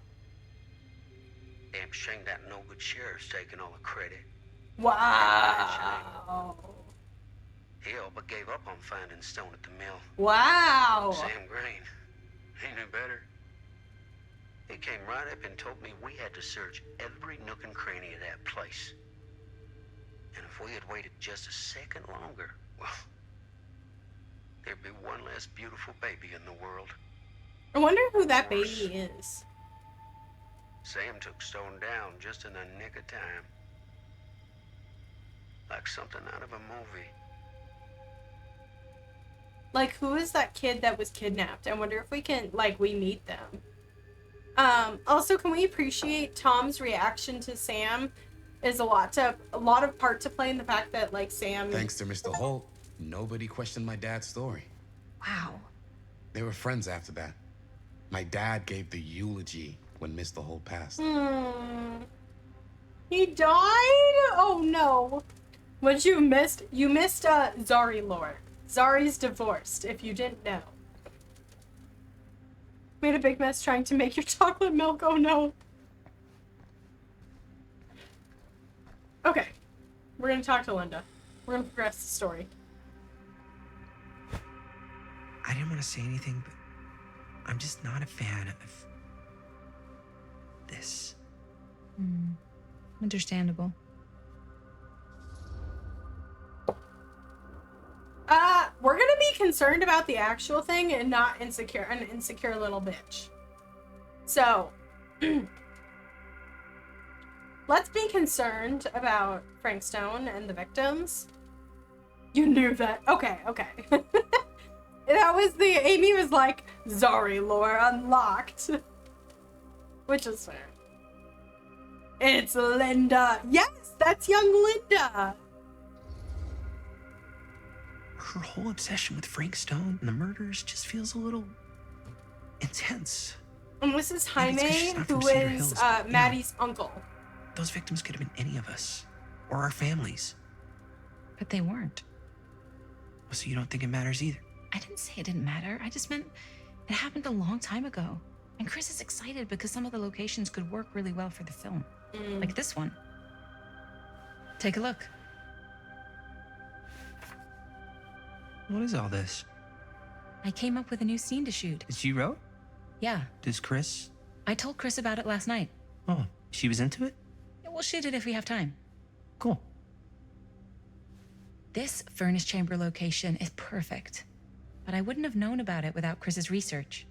Damn shame that no good sheriff's taking all the credit. Wow. He all but gave up on finding Stone at the mill. Wow. Sam Green. He knew better. He came right up and told me we had to search every nook and cranny of that place. And if we had waited just a second longer, well, there'd be one less beautiful baby in the world. I wonder who that baby is. Sam took Stone down just in the nick of time. Like something out of a movie. Like, who is that kid that was kidnapped? I wonder if we can, like, we meet them. Also, can we appreciate Tom's reaction to Sam is a lot of part to play in the fact that, like, Sam... Thanks to Mr. Holt, nobody questioned my dad's story. Wow. They were friends after that. My dad gave the eulogy when Mr. Holt passed. He died? Oh, no. What you missed? You missed, Zari lore. Zari's divorced, if you didn't know. Made a big mess trying to make your chocolate milk. Oh no. Okay. We're gonna talk to Linda. We're gonna progress the story. I didn't want to say anything, but I'm just not a fan of this. Understandable. We're gonna be concerned about the actual thing and not an insecure little bitch. So, let's be concerned about Frank Stone and the victims. You knew that. Okay. That was Amy was like, Zari lore unlocked. Which is fair. It's Linda. Yes, that's young Linda. Her whole obsession with Frank Stone and the murders just feels a little intense. And this is Maybe it's 'cause she's Jaime, not from who Cedar is Hills, but, Maddie's uncle. Those victims could have been any of us. Or our families. But they weren't. So you don't think it matters either? I didn't say it didn't matter. I just meant it happened a long time ago. And Chris is excited because some of the locations could work really well for the film. Like this one. Take a look. What is all this? I came up with a new scene to shoot. That you wrote? Yeah, Does Chris? I told Chris about it last night. Oh, she was into it? Yeah, we'll shoot it if we have time. Cool. This furnace chamber location is perfect. But I wouldn't have known about it without Chris's research.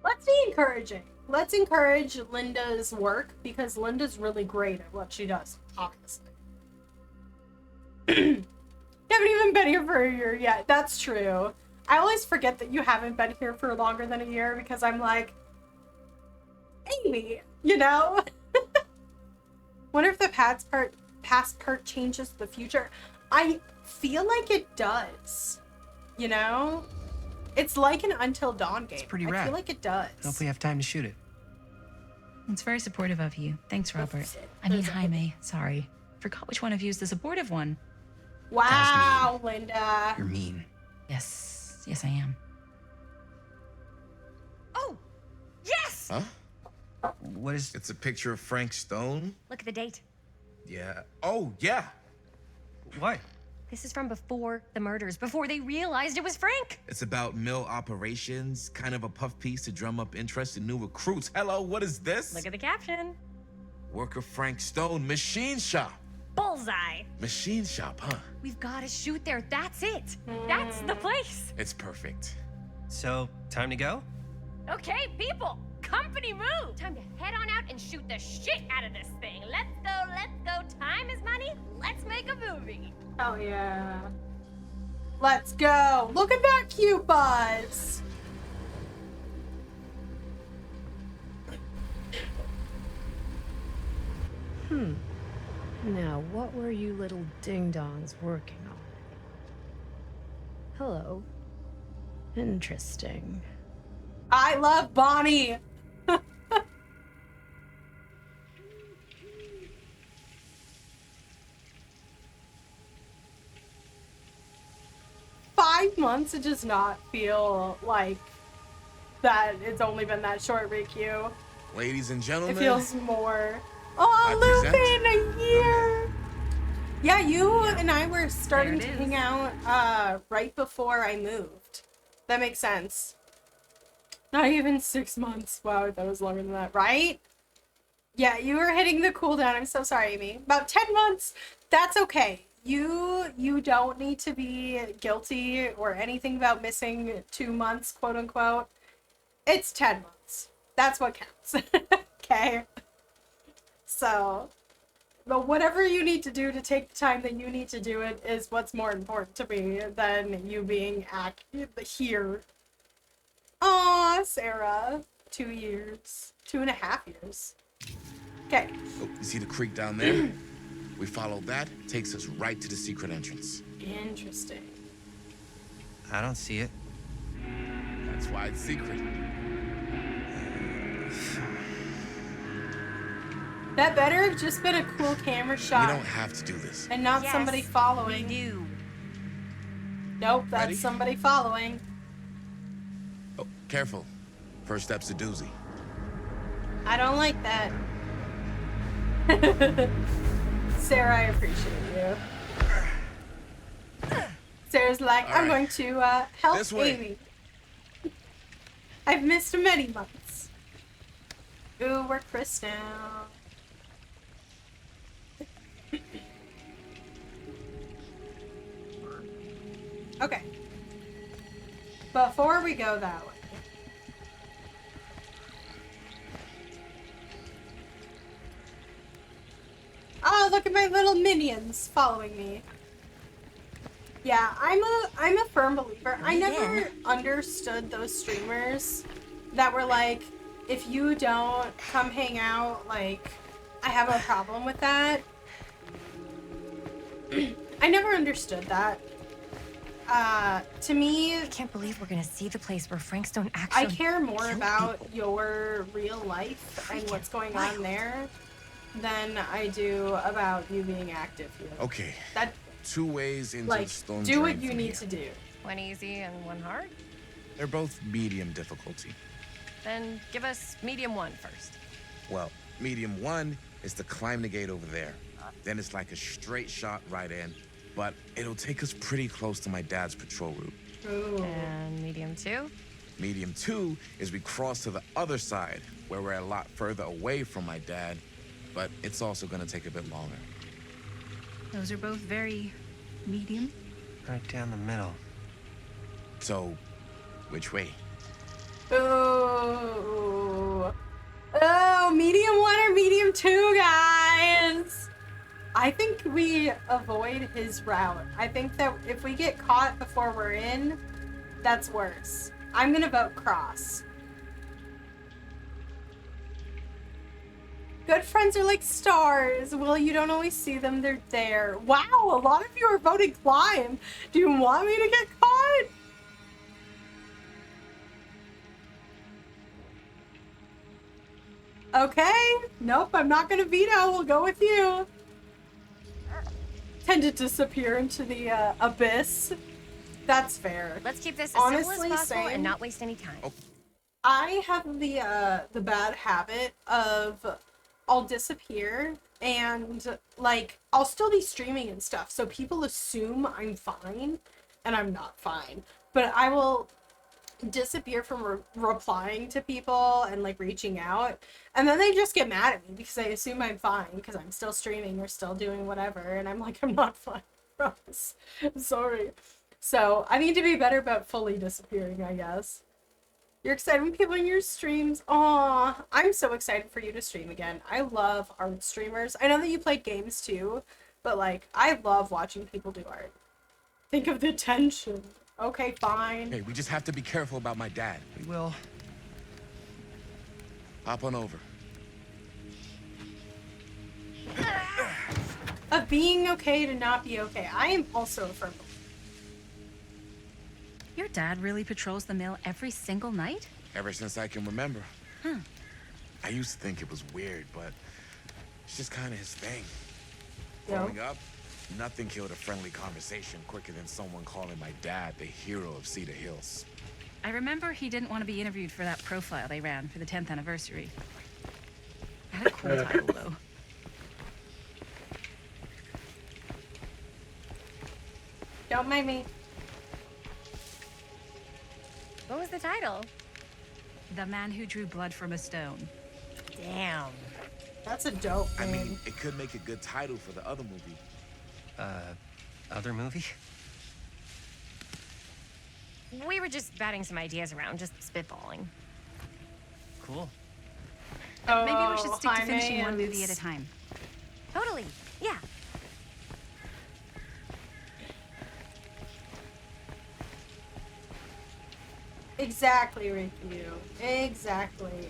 Let's be encouraging. Let's encourage Linda's work because Linda's really great at what she does, obviously. You haven't even been here for a year yet. That's true. I always forget that you haven't been here for longer than a year because I'm like, Amy, you know? Wonder if the past part changes the future. I feel like it does. You know? It's like an Until Dawn game. It's pretty I rad. feel like it does. Hope we have time to shoot it. It's very supportive of you. Thanks, Robert. I mean, Jaime. Sorry. Forgot which one of you is the supportive one. Wow, Linda. You're mean. Yes, I am. Oh, yes! Huh? What is... It's a picture of Frank Stone? Look at the date. Yeah. Oh, yeah. What? This is from before the murders, before they realized it was Frank. It's about mill operations, kind of a puff piece to drum up interest in new recruits. Hello, what is this? Look at the caption. Worker Frank Stone, machine shop. Bullseye. Machine shop, huh? We've got to shoot there. That's it. That's the place. It's perfect. So, time to go? Okay, people. Company move. Time to head on out and shoot the shit out of this thing. Let's go, let's go. Time is money. Let's make a movie. Oh yeah. Let's go. Look at that cute buzz. Now, what were you little ding-dongs working on? Hello. Interesting. I love Bonnie. 5 months, it does not feel like that it's only been that short, Riku. Ladies and gentlemen. It feels more. Oh, Lupin, a year! Yeah, you and I were starting to hang out right before I moved. That makes sense. Not even 6 months. Wow, I thought it was longer than that, right? Yeah, you were hitting the cooldown. I'm so sorry, Amy. About 10 months. That's okay. You don't need to be guilty or anything about missing 2 months, quote unquote. It's 10 months. That's what counts. Okay? So, but whatever you need to do to take the time that you need to do it is what's more important to me than you being here. Aw, Sarah. 2 years. 2.5 years. Okay. Oh, you see the creek down there? We follow that, takes us right to the secret entrance. Interesting. I don't see it. That's why it's secret. That better have just been a cool camera shot. We don't have to do this. And not somebody following. We do. Nope, that's Ready? somebody following. Oh, careful. First step's a doozy. I don't like that. Sarah, I appreciate you. Sarah's like, All I'm right. going to help This way. Amy. I've missed many months. Ooh, we're Chris now. Okay. Before we go that way. Oh, look at my little minions following me. Yeah, I'm a firm believer. I never understood those streamers that were like, if you don't come hang out, like, I have a problem with that. I never understood that. To me, I can't believe we're gonna see the place where Franks don't actually. I care more kill about people. your real life and what's going on there than I do about you being active here. Okay. That, 2 ways into like, the storm do drain what you from need here. to do. One easy and one hard. They're both medium difficulty. Then give us medium one first. Well, medium 1 is to climb the gate over there. Then it's like a straight shot right in, but it'll take us pretty close to my dad's patrol route. Ooh. And medium two. Medium 2 is we cross to the other side, where we're a lot further away from my dad, but it's also gonna take a bit longer. Those are both very medium. Right down the middle. So, which way? Ooh. Oh, medium 1 or medium 2, guys. I think we avoid his route. I think that if we get caught before we're in, that's worse. I'm gonna vote cross. Good friends are like stars. Well, you don't always see them, they're there. Wow, a lot of you are voting climb. Do you want me to get caught? Okay. Nope, I'm not gonna veto. We'll go with you. Tend to disappear into the abyss. That's fair. Let's keep this as simple Honestly, as possible same. and not waste any time. I have the bad habit of I'll disappear and like I'll still be streaming and stuff, so people assume I'm fine and I'm not fine. But I will disappear from replying to people and like reaching out, and then they just get mad at me because they assume I'm fine because I'm still streaming or still doing whatever, and I'm like, I'm not fine. Promise. I'm sorry. So I need to be better about fully disappearing, I guess. You're excited when people in your streams. Aw, I'm so excited for you to stream again. I love art streamers. I know that you play games too, but like, I love watching people do art. Think of the tension. Okay, fine. Hey, we just have to be careful about my dad. We will. Hop on over. Of being okay to not be okay. I am also a firm believer. Your dad really patrols the mill every single night? Ever since I can remember. Huh. I used to think it was weird, but it's just kind of his thing. Yeah. Growing up, nothing killed a friendly conversation quicker than someone calling my dad the hero of Cedar Hills. I remember he didn't want to be interviewed for that profile they ran for the 10th anniversary. Had a cool title, though. Don't mind me. What was the title? The Man Who Drew Blood from a Stone. Damn. That's a dope I name. mean, it could make a good title for the other movie. Other movie? We were just batting some ideas around, just spitballing. Cool. Maybe we should stick to Jaime finishing one and- movie at a time. Totally. Yeah. Exactly, Rikyu. Exactly.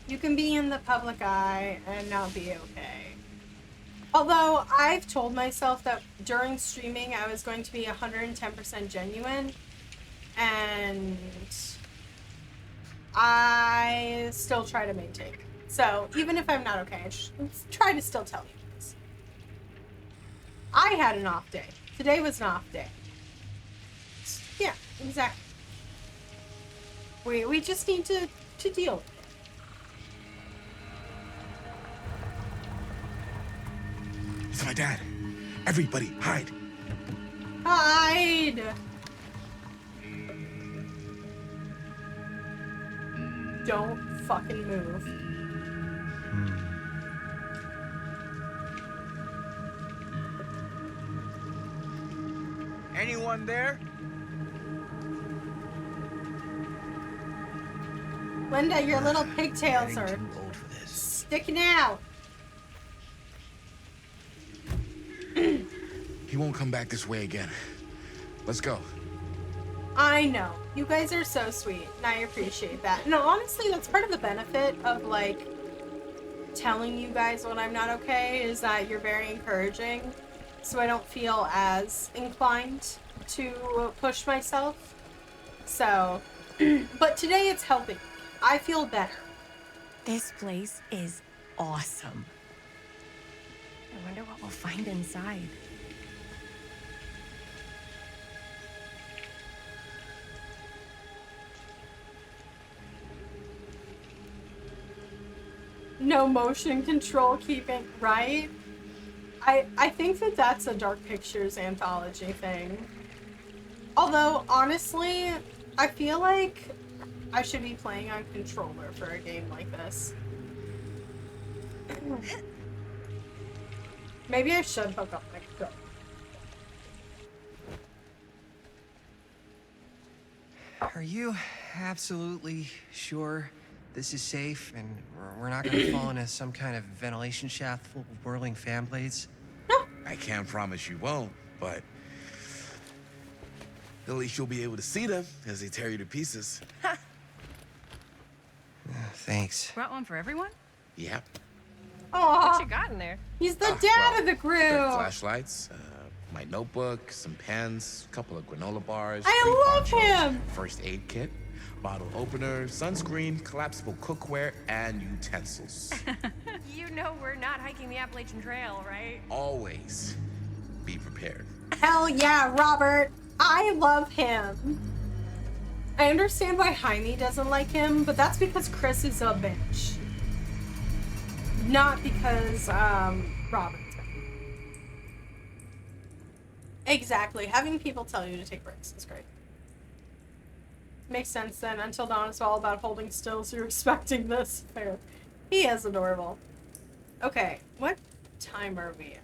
You can be in the public eye and not be okay. Although, I've told myself that during streaming I was going to be 110% genuine, and I still try to maintain. So, even if I'm not okay, I just try to still tell you guys. I had an off day. Today was an off day. Yeah, exactly. We just need to deal with it. It's my dad. Everybody, hide. Hide! Don't fucking move. Anyone there? Linda, your little pigtails Getting are too old for this. sticking out. He won't come back this way again. Let's go. I know. You guys are so sweet, and I appreciate that. No, honestly, that's part of the benefit of, like, telling you guys when I'm not okay, is that you're very encouraging, so I don't feel as inclined to push myself. So, but today it's helping. I feel better. This place is awesome. I wonder what we'll find inside. No motion control keeping, right? I think that that's a Dark Pictures anthology thing. Although, honestly, I feel like I should be playing on controller for a game like this. Maybe I should hook up my controller. Are you absolutely sure this is safe and we're not gonna fall into some kind of ventilation shaft full of whirling fan blades? I can't promise you won't, but at least you'll be able to see them as they tear you to pieces. Thanks. Brought one for everyone? Yep. What Aw, you got in there? he's the dad Well, of the got group. flashlights, my notebook, some pens, a couple of granola bars, I 3 love ponchos, him. first aid kit, bottle opener, sunscreen, collapsible cookware, and utensils. You know we're not hiking the Appalachian Trail, right? Always be prepared. Hell yeah, Robert. I love him. I understand why Jaime doesn't like him, but that's because Chris is a bitch. Not because, Robert's bad. Exactly. Having people tell you to take breaks is great. Makes sense then. Until Dawn is all about holding still, so you're expecting this. Fair. He is adorable. Okay, what time are we at?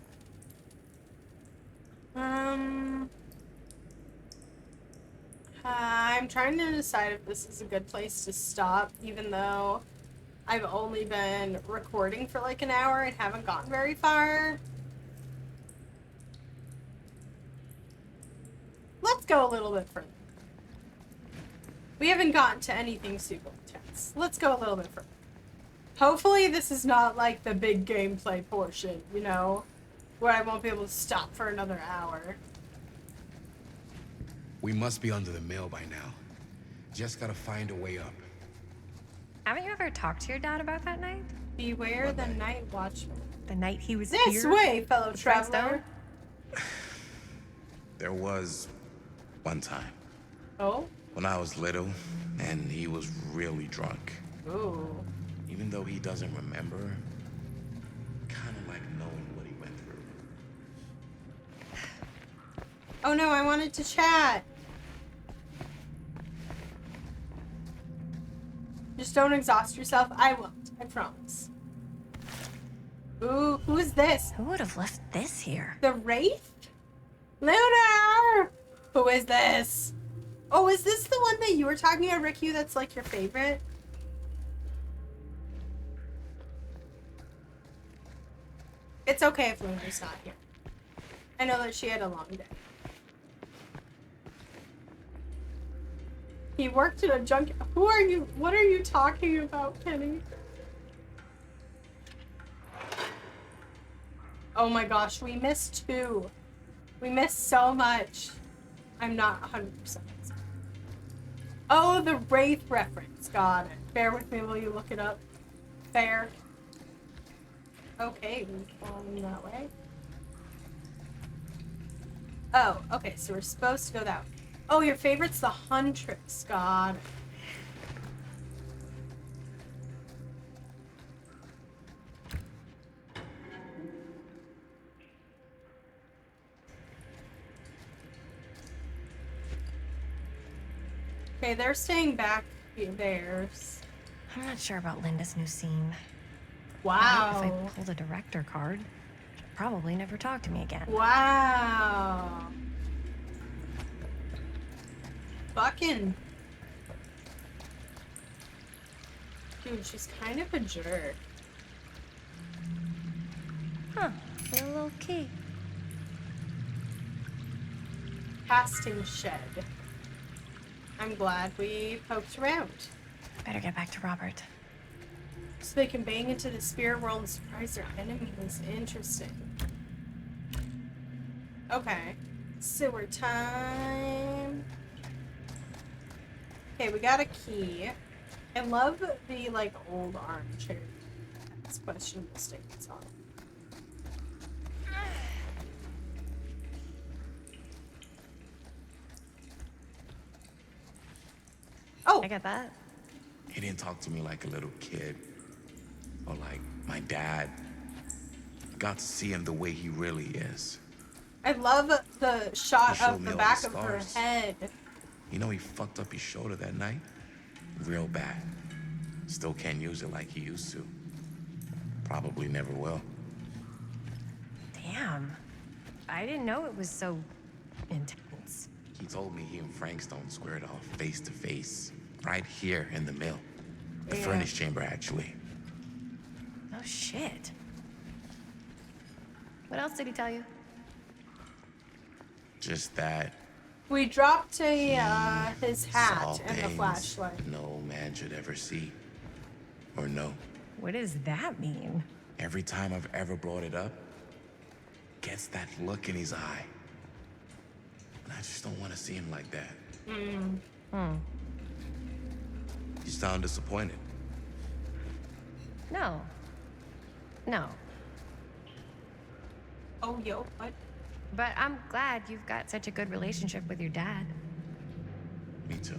I'm trying to decide if this is a good place to stop, even though I've only been recording for like an hour and haven't gotten very far. Let's go a little bit further. We haven't gotten to anything super intense. Let's go a little bit further. Hopefully this is not like the big gameplay portion, you know, where I won't be able to stop for another hour. We must be under the mill by now. Just gotta find a way up. Haven't you ever talked to your dad about that night? Beware What the night? night watchman. The night he was This here? way, fellow with Fred traveler. Stone? There was one time Oh? when I was little and he was really drunk. Ooh. Even though he doesn't remember, kind of like knowing what he went through. Oh no, I wanted to chat. Just don't exhaust yourself. I won't. I promise. Ooh, who is this? Who would have left this here? The Wraith? Lunar! Who is this? Oh, is this the one that you were talking about, Riku, that's like your favorite? It's okay if Luna's not here. I know that she had a long day. He worked at a junk. Who are you? What are you talking about, Kenny? Oh my gosh, we missed 2. We missed so much. I'm not 100%. Oh, the Wraith reference. Got it. Bear with me while you look it up. Fair. Okay, we're going that way. Oh, okay, so we're supposed to go that way. Oh, your favorite's the Huntress. Got it. Okay, they're staying back there. I'm not sure about Linda's new scene. Wow. If I pulled a director card, she'll probably never talk to me again. Wow. Fucking. Dude, she's kind of a jerk. Huh. A little key. Casting shed. I'm glad we poked around. Better get back to Robert. So they can bang into the spirit world and surprise their enemies. Interesting. Okay. Sewer time. Okay, we got a key. I love the, like, old armchair. That's questionable statements on it. Oh! I got that. He didn't talk to me like a little kid or like my dad. I got to see him the way he really is. I love the shot He showed of me the all back the of her scars. head. You know, he fucked up his shoulder that night? Real bad. Still can't use it like he used to. Probably never will. Damn. I didn't know it was so intense. He told me he and Frankstone squared off face to face. Right here in the mill. The Yeah. furnace chamber, actually. Oh, shit. What else did he tell you? Just that We dropped a, his saw hat and the things flashlight. no man should ever see. Or know. What does that mean? Every time I've ever brought it up, gets that look in his eye. And I just don't want to see him like that. You sound disappointed. No. No. Oh, yo, what? But I'm glad you've got such a good relationship with your dad. Me too.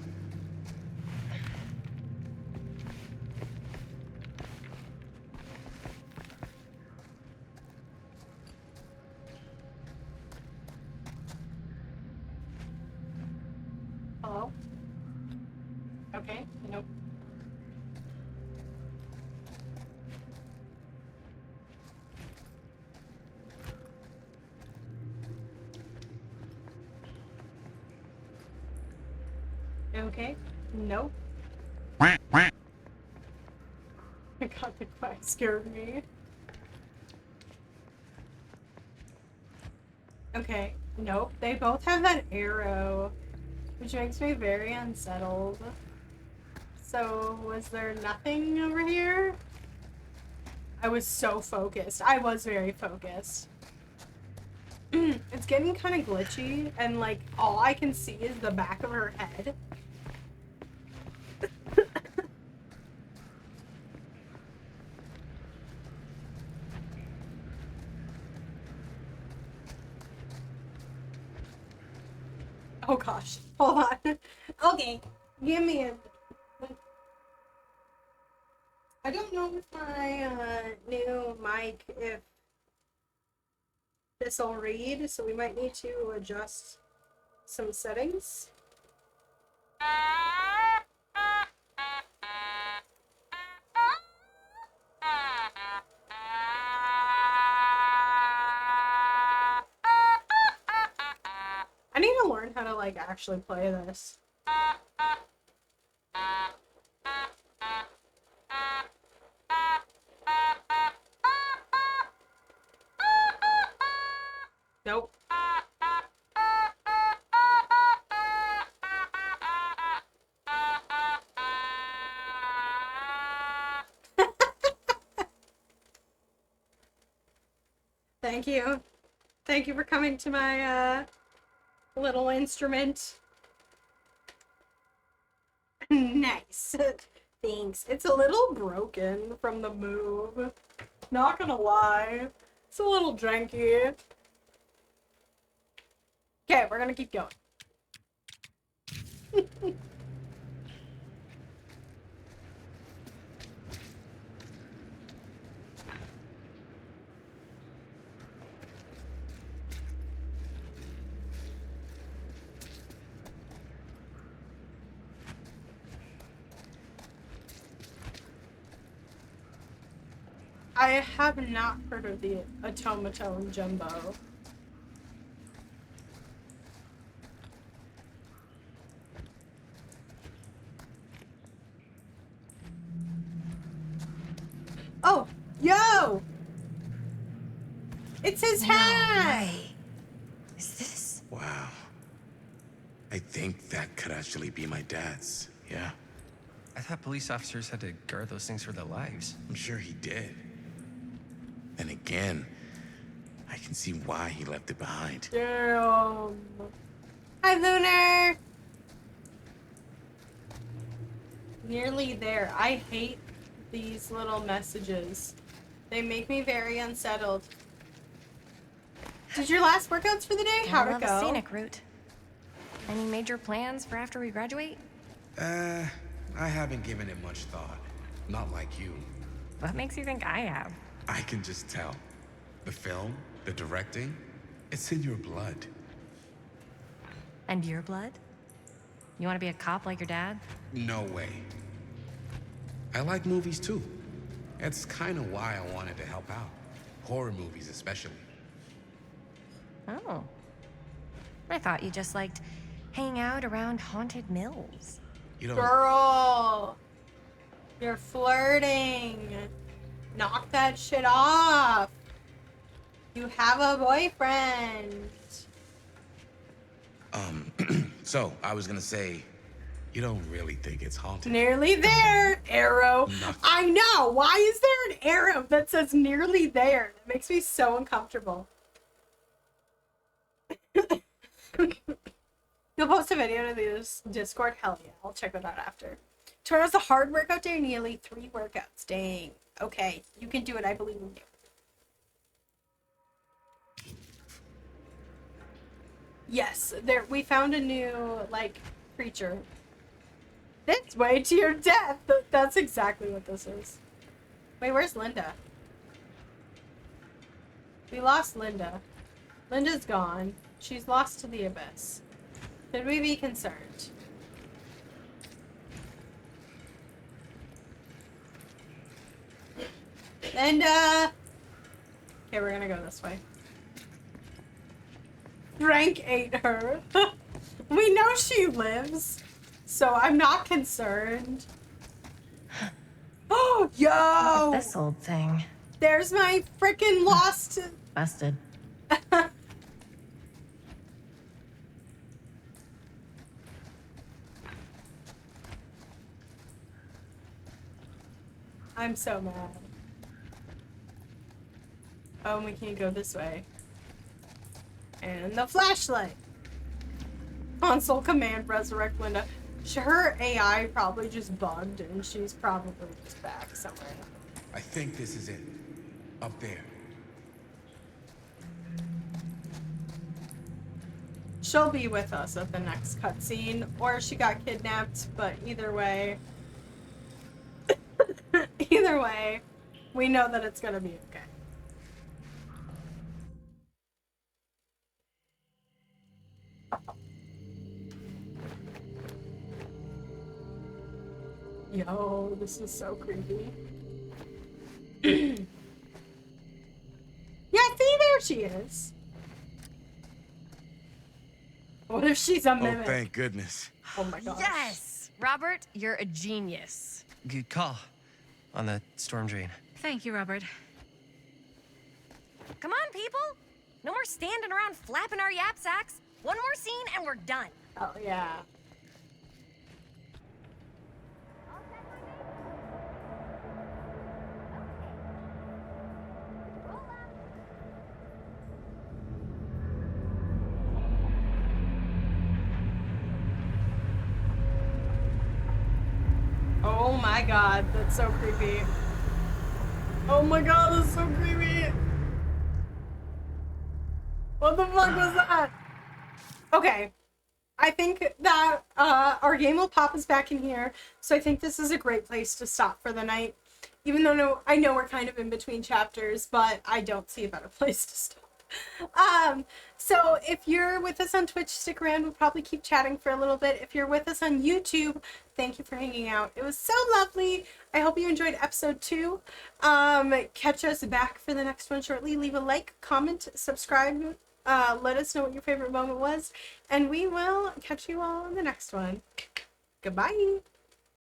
Hello? Okay, nope. Okay, nope. God, the quack scared me. Okay, nope. They both have that arrow, which makes me very unsettled. So, was there nothing over here? I was so focused. I was very focused. It's getting kind of glitchy, and like, all I can see is the back of her head. Oh gosh, hold on. Okay, give me a... I don't know with my new mic if this will read, so we might need to adjust some settings. I need to learn how to like actually play this. Nope. Thank you. Thank you for coming to my little instrument. Nice. Thanks. It's a little broken from the move. Not gonna lie. It's a little janky. Okay, we're gonna keep going. I have not heard of the automaton jumbo. Oh, yo! It's his hat! Is this? Wow. I think that could actually be my dad's. Yeah, I thought police officers had to guard those things for their lives. I'm sure he did. Then again, I can see why he left it behind. Damn. Hi, Lunar! Nearly there. I hate these little messages. They make me very unsettled. Did your last workouts for the day? How'd it I go? love a scenic route. Any major plans for after we graduate? I haven't given it much thought. Not like you. What makes you think I have? I can just tell. The film, the directing, it's in your blood. And your blood? You want to be a cop like your dad? No way. I like movies too. It's kind of why I wanted to help out. Horror movies especially. Oh. I thought you just liked hanging out around haunted mills. You don't... Girl! You're flirting. Knock that shit off. You have a boyfriend. So, I was gonna say, you don't really think it's haunted. Nearly there, arrow. Nothing. I know. Why is there an arrow that says nearly there? That makes me so uncomfortable. You'll post a video to this Discord? Hell yeah. I'll check it out after. Tomorrow's a hard workout day, nearly 3 workouts. Dang. Okay. You can do it. I believe in you. Yes, there we found a new, like, creature. This way to your death. That's exactly what this is. Wait, where's Linda? We lost Linda. Linda's gone. She's lost to the abyss. Should we be concerned? Linda! Okay, we're gonna go this way. Frank ate her. We know she lives, so I'm not concerned. Oh, yo! This old thing. There's my freaking lost... Busted. I'm so mad. Oh, and we can't go this way. And the flashlight. Console command resurrect Linda. Her AI probably just bugged and she's probably just back somewhere. I think this is it. Up there. She'll be with us at the next cutscene, or she got kidnapped, but either way... either way, we know that it's gonna be okay. Yo, this is so creepy. Yeah, see, there she is. What if she's a mimic? Oh, thank goodness. Oh my gosh. Yes! Robert, you're a genius. Good call on the storm drain. Thank you, Robert. Come on, people! No more standing around flapping our yap sacks. One more scene and we're done. Oh, yeah. Oh my god, that's so creepy. Oh my god, that's so creepy. What the fuck was that? Okay. I think that our game will pop us back in here, so I think this is a great place to stop for the night. Even though I know we're kind of in between chapters, but I don't see a better place to stop. So if you're with us on Twitch, stick around. We'll probably keep chatting for a little bit. If you're with us on YouTube, thank you for hanging out. It was so lovely. I hope you enjoyed episode 2. Catch us back for the next one shortly. Leave a like, comment, subscribe. Let us know what your favorite moment was, and we will catch you all in the next one. Goodbye.